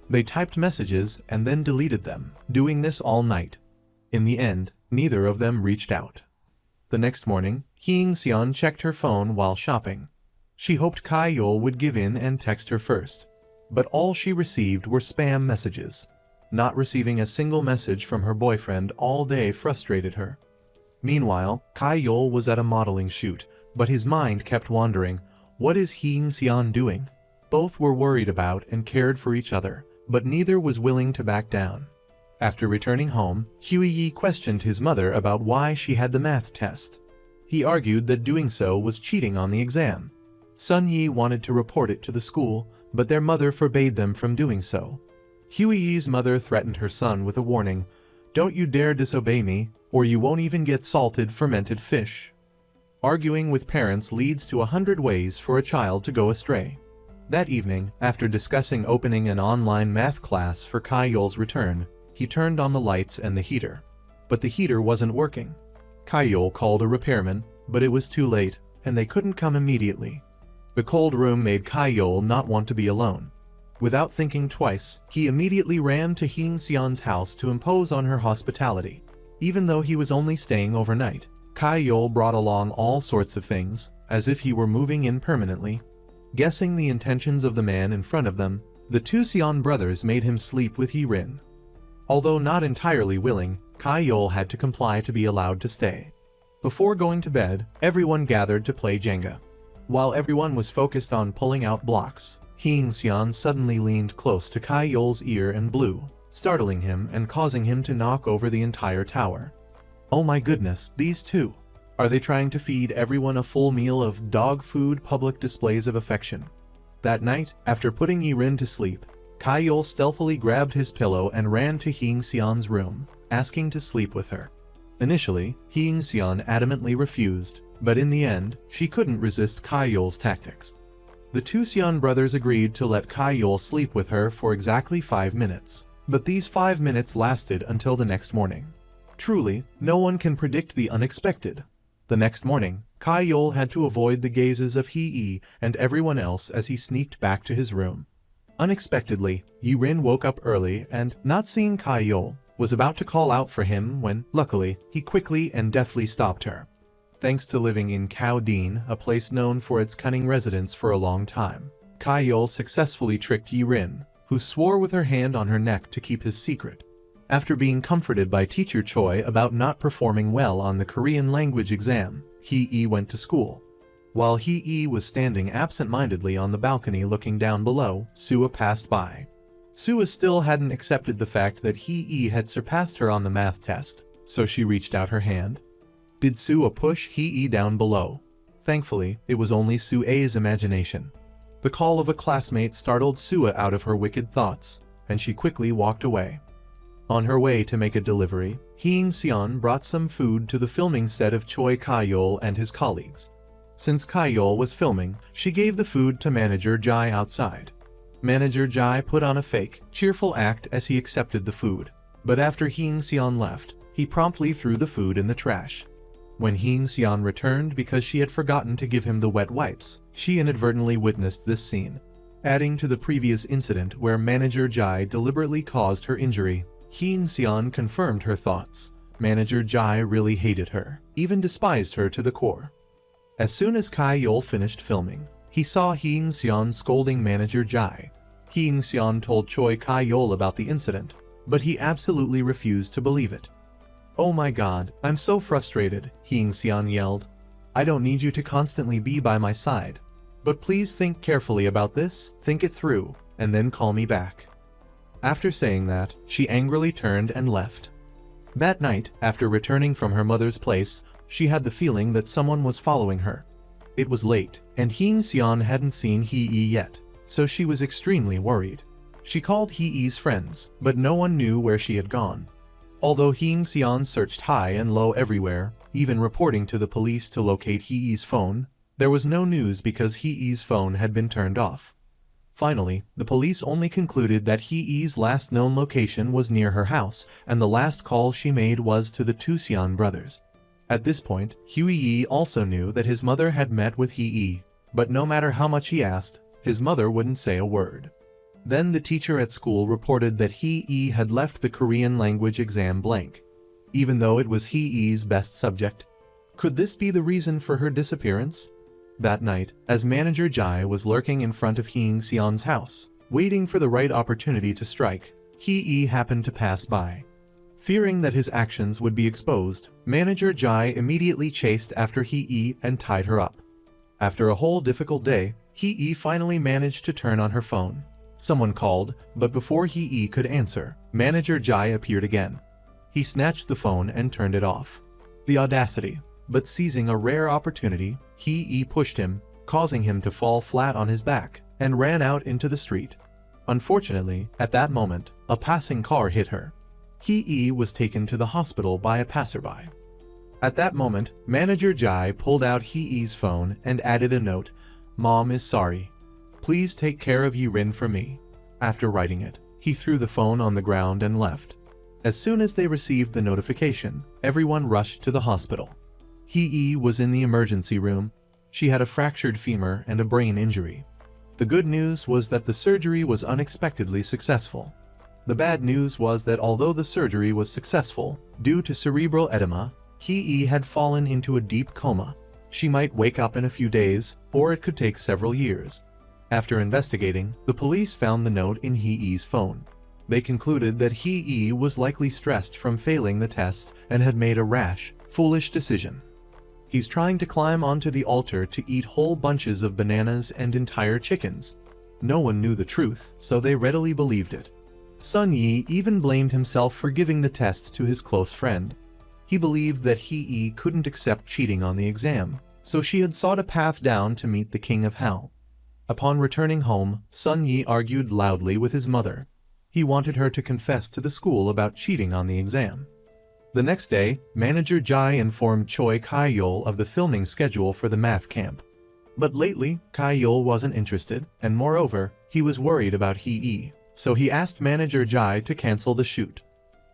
S1: They typed messages and then deleted them, doing this all night. In the end, neither of them reached out. The next morning, Hee Seon checked her phone while shopping. She hoped Kai-yeol would give in and text her first. But all she received were spam messages. Not receiving a single message from her boyfriend all day frustrated her. Meanwhile, Kai-yeol was at a modeling shoot, but his mind kept wandering. What is Hee Seon doing? Both were worried about and cared for each other, but neither was willing to back down. After returning home, Hwee questioned his mother about why she had the math test. He argued that doing so was cheating on the exam. Sun Yi wanted to report it to the school, but their mother forbade them from doing so. Hwee's mother threatened her son with a warning, "Don't you dare disobey me, or you won't even get salted fermented fish." Arguing with parents leads to 100 ways for a child to go astray. That evening, after discussing opening an online math class for Kai-yeol's return, he turned on the lights and the heater. But the heater wasn't working. Kai-yeol called a repairman, but it was too late, and they couldn't come immediately. The cold room made Kai-yeol not want to be alone. Without thinking twice, he immediately ran to Hee Seon's house to impose on her hospitality. Even though he was only staying overnight, Kai-yeol brought along all sorts of things, as if he were moving in permanently. Guessing the intentions of the man in front of them, the two Seon brothers made him sleep with Hee-rin. Although not entirely willing, Kai-yeol had to comply to be allowed to stay. Before going to bed, everyone gathered to play Jenga. While everyone was focused on pulling out blocks, Hee Seon suddenly leaned close to Kai-yeol's ear and blew, startling him and causing him to knock over the entire tower. Oh my goodness, these two! Are they trying to feed everyone a full meal of dog food? Public displays of affection. That night, after putting Hee-rin to sleep, Kai-yeol stealthily grabbed his pillow and ran to Hee Seon's room, asking to sleep with her. Initially, Hee Seon adamantly refused, but in the end, she couldn't resist Kai-yeol's tactics. The two Seon brothers agreed to let Kai-yeol sleep with her for exactly 5 minutes, but these 5 minutes lasted until the next morning. Truly, no one can predict the unexpected. The next morning, Kai-yeol had to avoid the gazes of Hee and everyone else as he sneaked back to his room. Unexpectedly, Hee-rin woke up early and, not seeing Kai-yeol, was about to call out for him when, luckily, he quickly and deftly stopped her. Thanks to living in Kaodin, a place known for its cunning residents for a long time, Kai-yol successfully tricked Yi-rin, who swore with her hand on her neck to keep his secret. After being comforted by teacher Choi about not performing well on the Korean language exam, Hee went to school. While Hee was standing absent-mindedly on the balcony looking down below, Sua passed by. Sua still hadn't accepted the fact that Hee had surpassed her on the math test, so she reached out her hand. Did Sua push Hee down below? Thankfully, it was only Sua's imagination. The call of a classmate startled Sua out of her wicked thoughts, and she quickly walked away. On her way to make a delivery, Hee-seon brought some food to the filming set of Choi Kai-yol and his colleagues. Since Kai-yol was filming, she gave the food to Manager Jai outside. Manager Jai put on a fake, cheerful act as he accepted the food, but after Hee-seon left, he promptly threw the food in the trash. When Hee-seon returned because she had forgotten to give him the wet wipes, she inadvertently witnessed this scene. Adding to the previous incident where Manager Jai deliberately caused her injury, Hee-seon confirmed her thoughts. Manager Jai really hated her, even despised her to the core. As soon as Kai-yol finished filming, he saw Hee-seon scolding Manager Jai. Hee-seon told Choi Kai-yol about the incident, but he absolutely refused to believe it. "Oh my god, I'm so frustrated," Hee-seon yelled. "I don't need you to constantly be by my side. But please think carefully about this, think it through, and then call me back." After saying that, she angrily turned and left. That night, after returning from her mother's place, she had the feeling that someone was following her. It was late, and Hee-seon hadn't seen Hee yet, so she was extremely worried. She called Hee's friends, but no one knew where she had gone. Although Hee-seon searched high and low everywhere, even reporting to the police to locate Hee's phone, there was no news because Hee's phone had been turned off. Finally, the police only concluded that Hee's last known location was near her house, and the last call she made was to the Tuseon brothers. At this point, Hee also knew that his mother had met with Hee, but no matter how much he asked, his mother wouldn't say a word. Then the teacher at school reported that Hee had left the Korean language exam blank, even though it was Hee's best subject. Could this be the reason for her disappearance? That night, as Manager Jai was lurking in front of Hee-seon's house, waiting for the right opportunity to strike, Hee happened to pass by. Fearing that his actions would be exposed, Manager Jai immediately chased after Hee and tied her up. After a whole difficult day, Hee finally managed to turn on her phone. Someone called, but before Hee could answer, Manager Jai appeared again. He snatched the phone and turned it off. The audacity! But seizing a rare opportunity, Hee pushed him, causing him to fall flat on his back, and ran out into the street. Unfortunately, at that moment, a passing car hit her. Hee was taken to the hospital by a passerby. At that moment, Manager Jai pulled out Hee's phone and added a note, "Mom is sorry. Please take care of Yi-rin for me." After writing it, he threw the phone on the ground and left. As soon as they received the notification, everyone rushed to the hospital. Hee was in the emergency room. She had a fractured femur and a brain injury. The good news was that the surgery was unexpectedly successful. The bad news was that although the surgery was successful, due to cerebral edema, Hee had fallen into a deep coma. She might wake up in a few days, or it could take several years. After investigating, the police found the note in Hee's phone. They concluded that Hee was likely stressed from failing the test and had made a rash, foolish decision. He's trying to climb onto the altar to eat whole bunches of bananas and entire chickens. No one knew the truth, so they readily believed it. Sun Yi even blamed himself for giving the test to his close friend. He believed that Hee couldn't accept cheating on the exam, so she had sought a path down to meet the King of Hell. Upon returning home, Sun Yi argued loudly with his mother. He wanted her to confess to the school about cheating on the exam. The next day, Manager Jai informed Choi Kai-yol of the filming schedule for the math camp. But lately, Kai-yol wasn't interested, and moreover, he was worried about Hee, so he asked Manager Jai to cancel the shoot.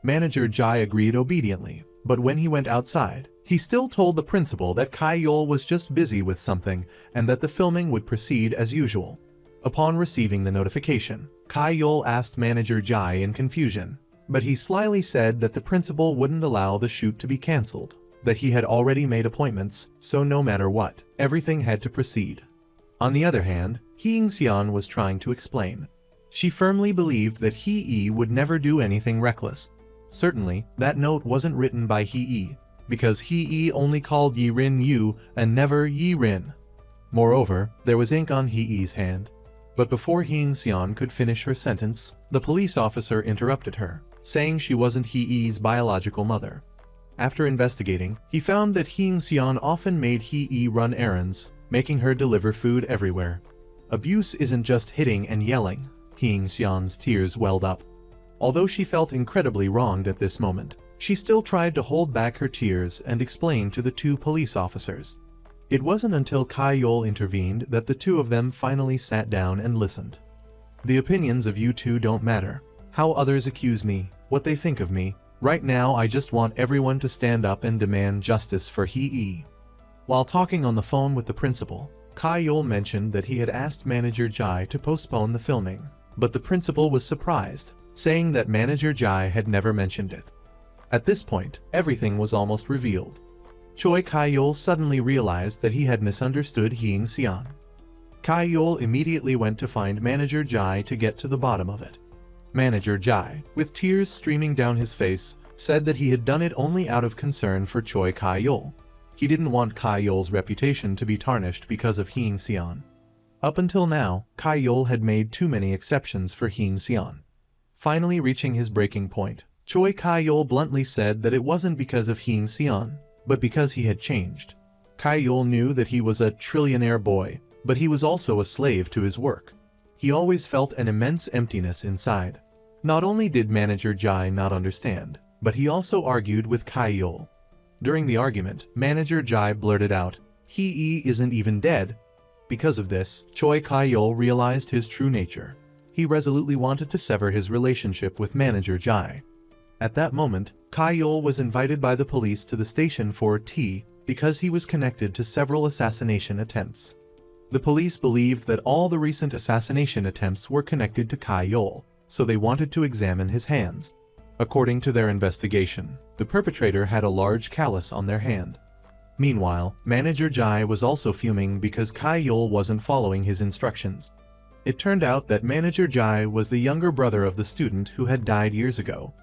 S1: Manager Jai agreed obediently, but when he went outside, he still told the principal that Kai-yol was just busy with something and that the filming would proceed as usual. Upon receiving the notification, Kai-yol asked Manager Jai in confusion, but he slyly said that the principal wouldn't allow the shoot to be cancelled. that he had already made appointments, so no matter what, everything had to proceed. On the other hand, Hee-Xian was trying to explain. She firmly believed that Hee would never do anything reckless. Certainly, that note wasn't written by Hee, because Hee only called Yi-Rin Yu and never Yi-Rin. Moreover, there was ink on Hee's hand. But before Hee-Xian could finish her sentence, the police officer interrupted her, saying she wasn't Hee's biological mother. After investigating, he found that Hee-Xian often made Hee run errands, making her deliver food everywhere. Abuse isn't just hitting and yelling. Hee-Xian's tears welled up. Although she felt incredibly wronged at this moment, she still tried to hold back her tears and explain to the two police officers. It wasn't until Kai-Yol intervened that the two of them finally sat down and listened. The opinions of you two don't matter. How others accuse me, what they think of me. Right now I just want everyone to stand up and demand justice for Hee. While talking on the phone with the principal, Kai-Yol mentioned that he had asked Manager Jai to postpone the filming, but the principal was surprised, saying that Manager Jai had never mentioned it. At this point, everything was almost revealed. Choi Kai-Yol suddenly realized that he had misunderstood Hee-Xian. Kai-Yol immediately went to find Manager Jai to get to the bottom of it. Manager Jai, with tears streaming down his face, said that he had done it only out of concern for Choi Kai-Yol. He didn't want Kai-Yol's reputation to be tarnished because of Hee-Xian. Up until now, Kai-Yol had made too many exceptions for Hee-Xian. Finally reaching his breaking point, Choi Kai-Yol bluntly said that it wasn't because of Hee-Xian, but because he had changed. Kai-Yol knew that he was a trillionaire boy, but he was also a slave to his work. He always felt an immense emptiness inside. Not only did Manager Jai not understand, but he also argued with Kai-Yol. During the argument, Manager Jai blurted out, "Hee isn't even dead." Because of this, Choi Kai-Yol realized his true nature. He resolutely wanted to sever his relationship with Manager Jai. At that moment, Kai-Yol was invited by the police to the station for tea because he was connected to several assassination attempts. The police believed that all the recent assassination attempts were connected to Kai-Yol, so they wanted to examine his hands. According to their investigation, the perpetrator had a large callus on their hand. Meanwhile, Manager Jai was also fuming because Kai-Yol wasn't following his instructions. It turned out that Manager Jai was the younger brother of the student who had died years ago.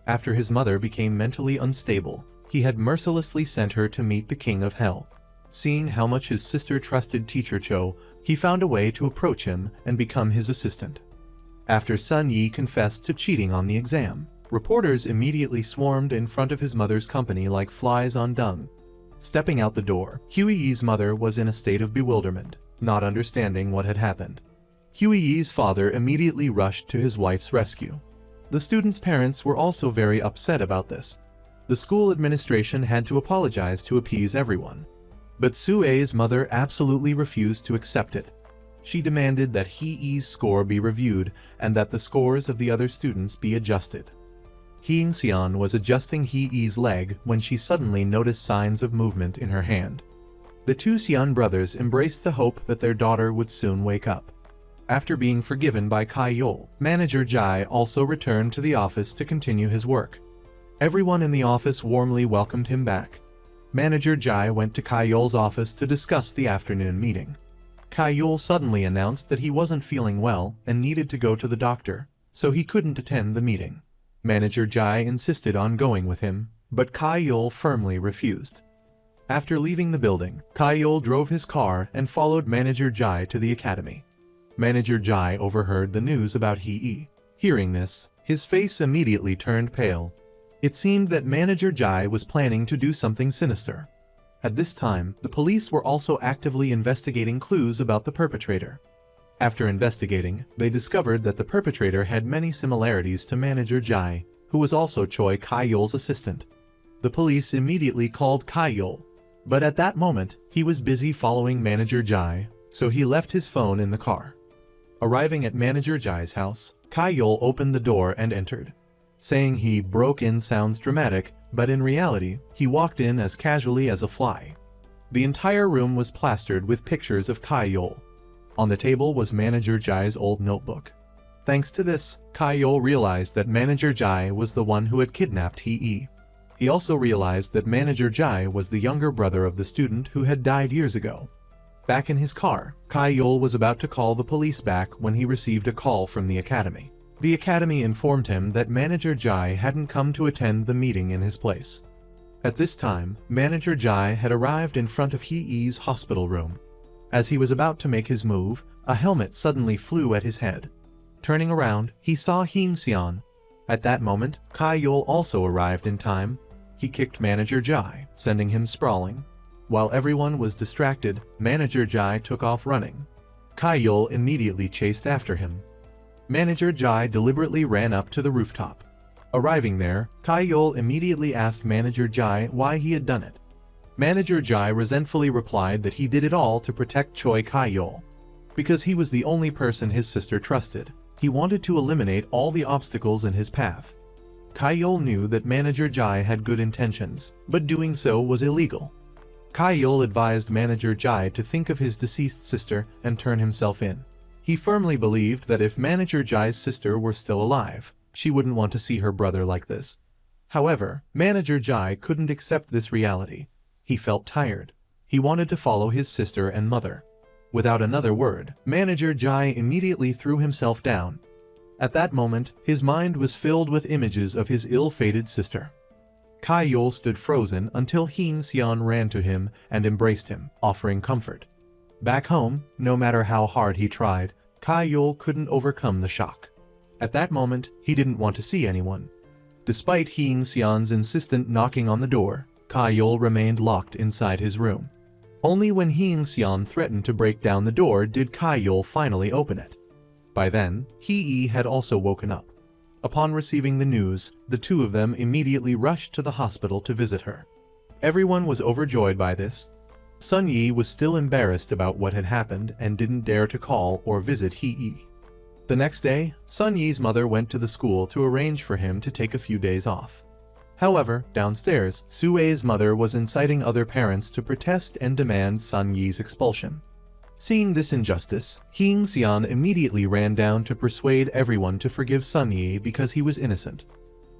S1: After his mother became mentally unstable, he had mercilessly sent her to meet the King of Hell. Seeing how much his sister trusted Teacher Cho, he found a way to approach him and become his assistant. After Sun Yi confessed to cheating on the exam, reporters immediately swarmed in front of his mother's company like flies on dung. Stepping out the door, Huey-Yi's mother was in a state of bewilderment, not understanding what had happened. Huey-Yi's father immediately rushed to his wife's rescue. The students' parents were also very upset about this. The school administration had to apologize to appease everyone. But Sue-A's mother absolutely refused to accept it. She demanded that Hee-Yi's score be reviewed and that the scores of the other students be adjusted. Hee-Xian was adjusting Hee-Yi's leg when she suddenly noticed signs of movement in her hand. The two Xian brothers embraced the hope that their daughter would soon wake up. After being forgiven by Kai-Yol, Manager Jai also returned to the office to continue his work. Everyone in the office warmly welcomed him back. Manager Jai went to Kai-Yol's office to discuss the afternoon meeting. Kai-Yol suddenly announced that he wasn't feeling well and needed to go to the doctor, so he couldn't attend the meeting. Manager Jai insisted on going with him, but Kai-Yol firmly refused. After leaving the building, Kai-Yol drove his car and followed Manager Jai to the academy. Manager Jai overheard the news about Hee. Hearing this, his face immediately turned pale. It seemed that Manager Jai was planning to do something sinister. At this time, the police were also actively investigating clues about the perpetrator. After investigating, they discovered that the perpetrator had many similarities to Manager Jai, who was also Choi Kai-Yol's assistant. The police immediately called Kai-Yol, but at that moment, he was busy following Manager Jai, so he left his phone in the car. Arriving at Manager Jai's house, Kai-Yol opened the door and entered. Saying he broke in sounds dramatic, but in reality, he walked in as casually as a fly. The entire room was plastered with pictures of Kai-Yol. On the table was Manager Jai's old notebook. Thanks to this, Kai-Yol realized that Manager Jai was the one who had kidnapped Hee. He also realized that Manager Jai was the younger brother of the student who had died years ago. Back in his car, Kai-yul was about to call the police back when he received a call from the academy. The academy informed him that Manager Jai hadn't come to attend the meeting in his place. At this time, Manager Jai had arrived in front of Hee-ee's hospital room. As he was about to make his move, a helmet suddenly flew at his head. Turning around, he saw Hee-seon. At that moment, Kai-yul also arrived in time. He kicked Manager Jai, sending him sprawling. While everyone was distracted, Manager Jai took off running. Kai-yul immediately chased after him. Manager Jai deliberately ran up to the rooftop. Arriving there, Kai-yul immediately asked Manager Jai why he had done it. Manager Jai resentfully replied that he did it all to protect Choi Kai-yul. Because he was the only person his sister trusted, he wanted to eliminate all the obstacles in his path. Kai-yul knew that Manager Jai had good intentions, but doing so was illegal. Kai-yul advised Manager Jai to think of his deceased sister and turn himself in. He firmly believed that if Manager Jai's sister were still alive, she wouldn't want to see her brother like this. However, Manager Jai couldn't accept this reality. He felt tired. He wanted to follow his sister and mother. Without another word, Manager Jai immediately threw himself down. At that moment, his mind was filled with images of his ill-fated sister. Kai-yul stood frozen until Hee-seon ran to him and embraced him, offering comfort. Back home, no matter how hard he tried, Kai-yul couldn't overcome the shock. At that moment, he didn't want to see anyone. Despite Hee-seon's insistent knocking on the door, Kai-yul remained locked inside his room. Only when Hee-seon threatened to break down the door did Kai-yul finally open it. By then, Hee-ee had also woken up. Upon receiving the news, the two of them immediately rushed to the hospital to visit her. Everyone was overjoyed by this. Sun-yi was still embarrassed about what had happened and didn't dare to call or visit Hee-ee. The next day, Sun-yi's mother went to the school to arrange for him to take a few days off. However, downstairs, Sue-ei's mother was inciting other parents to protest and demand Sun-yi's expulsion. Seeing this injustice, Hee-seon immediately ran down to persuade everyone to forgive Sun-yi because he was innocent.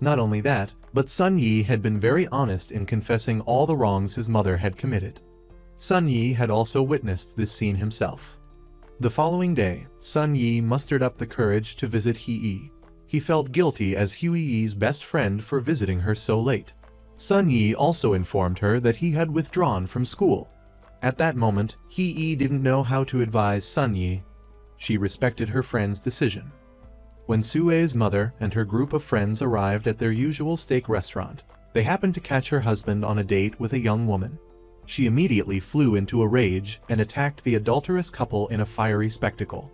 S1: Not only that, but Sun-yi had been very honest in confessing all the wrongs his mother had committed. Sun-yi had also witnessed this scene himself. The following day, Sun-yi mustered up the courage to visit Hee-ee. He felt guilty as Hee-ee's best friend for visiting her so late. Sun-yi also informed her that he had withdrawn from school. At that moment, Hee-ee didn't know how to advise Sun-yi. She respected her friend's decision. When Sue-ei's mother and her group of friends arrived at their usual steak restaurant, they happened to catch her husband on a date with a young woman. She immediately flew into a rage and attacked the adulterous couple in a fiery spectacle.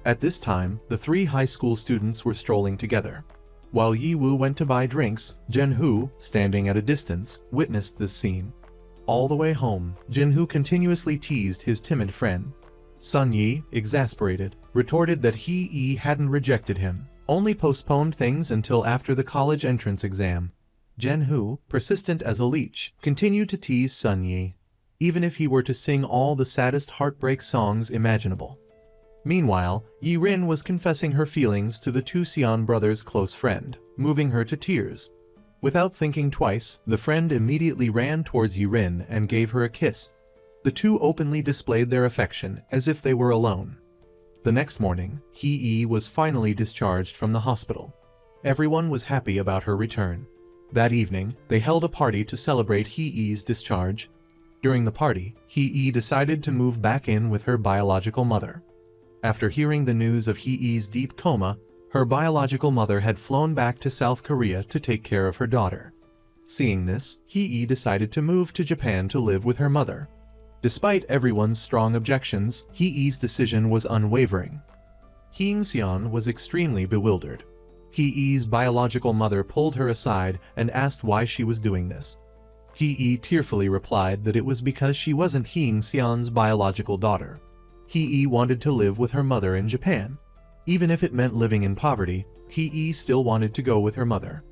S1: At this time, the three high school students were strolling together. While Yi-woo went to buy drinks, Jin-hoo, standing at a distance, witnessed this scene. All the way home, Jin-hoo continuously teased his timid friend. Sun-yi, exasperated, retorted that Hee-ee hadn't rejected him, only postponed things until after the college entrance exam. Jin-hoo, persistent as a leech, continued to tease Sun-yi, even if he were to sing all the saddest heartbreak songs imaginable. Meanwhile, Yi-rin was confessing her feelings to the Seon brothers' close friend, moving her to tears. Without thinking twice, the friend immediately ran towards Yi-rin and gave her a kiss. The two openly displayed their affection as if they were alone. The next morning, Hee-ee was finally discharged from the hospital. Everyone was happy about her return. That evening, they held a party to celebrate Hee-ee's discharge. During the party, Hee-ee decided to move back in with her biological mother. After hearing the news of Hee-ee's deep coma, her biological mother had flown back to South Korea to take care of her daughter. Seeing this, Hee-ee decided to move to Japan to live with her mother. Despite everyone's strong objections, Hee-ee's decision was unwavering. Hee-seon was extremely bewildered. Hee-ee's biological mother pulled her aside and asked why she was doing this. Hee-ee tearfully replied that it was because she wasn't Hee-seon's biological daughter. Hee-ee wanted to live with her mother in Japan. Even if it meant living in poverty, Hee-ee still wanted to go with her mother.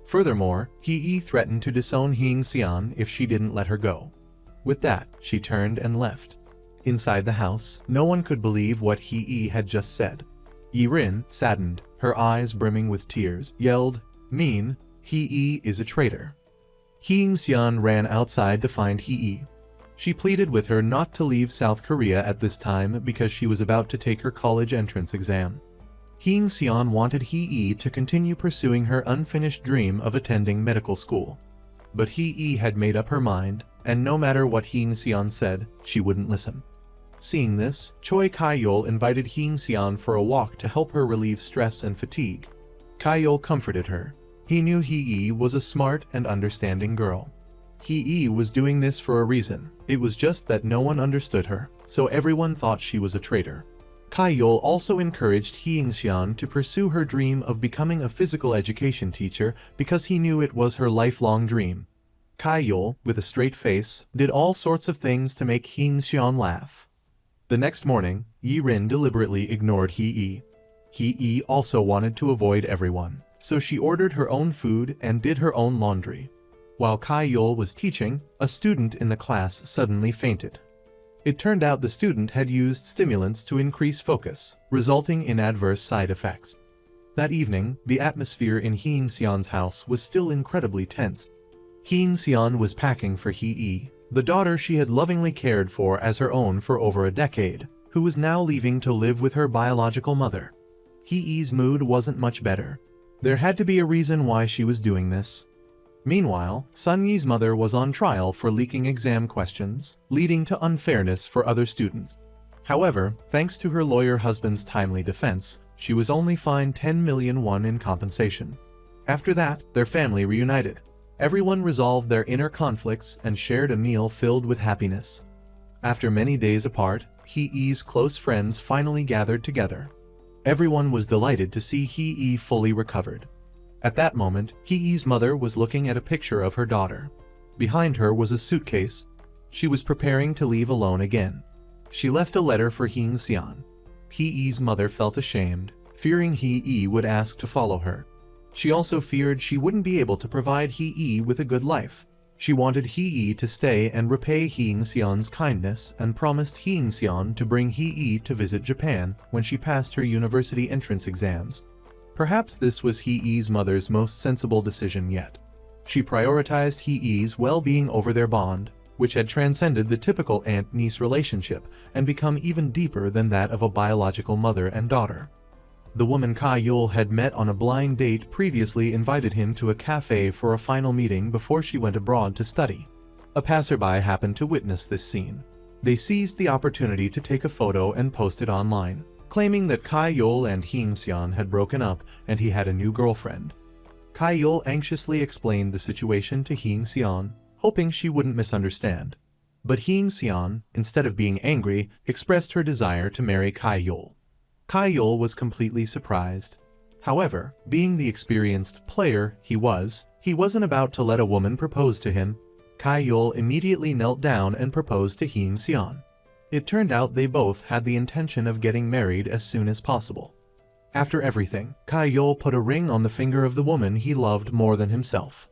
S1: Furthermore, Hee-ee threatened to disown Hee-seon if she didn't let her go. With that, she turned and left. Inside the house, no one could believe what Hee-ee had just said. Yi-rin, saddened, her eyes brimming with tears, yelled, "Mean, Hee-ee is a traitor." Hee-seon ran outside to find Hee. She pleaded with her not to leave South Korea at this time because she was about to take her college entrance exam. Hee-seon wanted Hee to continue pursuing her unfinished dream of attending medical school. But Hee had made up her mind, and no matter what Hee-seon said, she wouldn't listen. Seeing this, Choi Kye-yeol invited Hee-seon for a walk to help her relieve stress and fatigue. Kye-yeol comforted her. He knew Hee was a smart and understanding girl. Hee was doing this for a reason. It was just that no one understood her, so everyone thought she was a traitor. Kye-yeol also encouraged Hee-seon to pursue her dream of becoming a physical education teacher because he knew it was her lifelong dream. Kye-yeol, with a straight face, did all sorts of things to make Hee-seon laugh. The next morning, Yi-rin deliberately ignored Hee. Hee also wanted to avoid everyone, so she ordered her own food and did her own laundry. While Kye-yeol was teaching, a student in the class suddenly fainted. It turned out the student had used stimulants to increase focus, resulting in adverse side effects. That evening, the atmosphere in Hee-seon's house was still incredibly tense. Hee-seon was packing for Hee, the daughter she had lovingly cared for as her own for over a decade, who was now leaving to live with her biological mother. Hee's mood wasn't much better. There had to be a reason why she was doing this. Meanwhile, Sun-yi's mother was on trial for leaking exam questions, leading to unfairness for other students. However, thanks to her lawyer husband's timely defense, she was only fined 10 million won in compensation. After that, their family reunited. Everyone resolved their inner conflicts and shared a meal filled with happiness. After many days apart, Hee's close friends finally gathered together. Everyone was delighted to see Hee fully recovered. At that moment, Hee's mother was looking at a picture of her daughter. Behind her was a suitcase. She was preparing to leave alone again. She left a letter for Hee-seon. Hee's mother felt ashamed, fearing Hee would ask to follow her. She also feared she wouldn't be able to provide Hee with a good life. She wanted Hee to stay and repay Hee-seon's kindness and promised Hee-seon to bring Hee to visit Japan when she passed her university entrance exams. Perhaps this was Hee's mother's most sensible decision yet. She prioritized Hee's well-being over their bond, which had transcended the typical aunt-niece relationship and become even deeper than that of a biological mother and daughter. The woman Kye-yeol had met on a blind date previously invited him to a cafe for a final meeting before she went abroad to study. A passerby happened to witness this scene. They seized the opportunity to take a photo and post it online, claiming that Kye-yeol and Hee-seon had broken up and he had a new girlfriend. Kye-yeol anxiously explained the situation to Hee-seon, hoping she wouldn't misunderstand. But Hee-seon, instead of being angry, expressed her desire to marry Kye-yeol. Kye-yeol was completely surprised. However, being the experienced player he wasn't about to let a woman propose to him. Kye-yeol immediately knelt down and proposed to Hee-seon. It turned out they both had the intention of getting married as soon as possible. After everything, Kye-yeol put a ring on the finger of the woman he loved more than himself.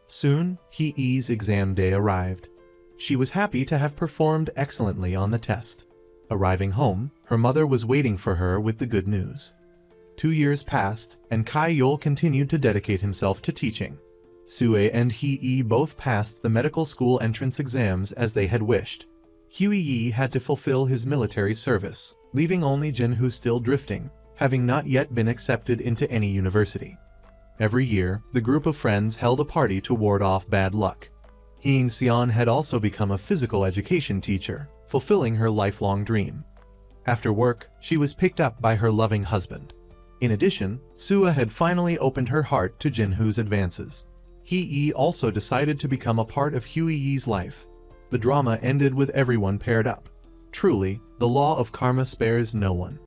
S1: Soon, Hee's exam day arrived. She was happy to have performed excellently on the test. Arriving home, her mother was waiting for her with the good news. 2 years passed, and Kye-yeol continued to dedicate himself to teaching. Sue and Hee both passed the medical school entrance exams as they had wished. Hee had to fulfill his military service, leaving only Jinhoo still drifting, having not yet been accepted into any university. Every year, the group of friends held a party to ward off bad luck. Hee-seon had also become a physical education teacher, fulfilling her lifelong dream. After work, she was picked up by her loving husband. In addition, Sue had finally opened her heart to Jinhoo's advances. Hee also decided to become a part of Huey's life. The drama ended with everyone paired up. Truly, the law of karma spares no one.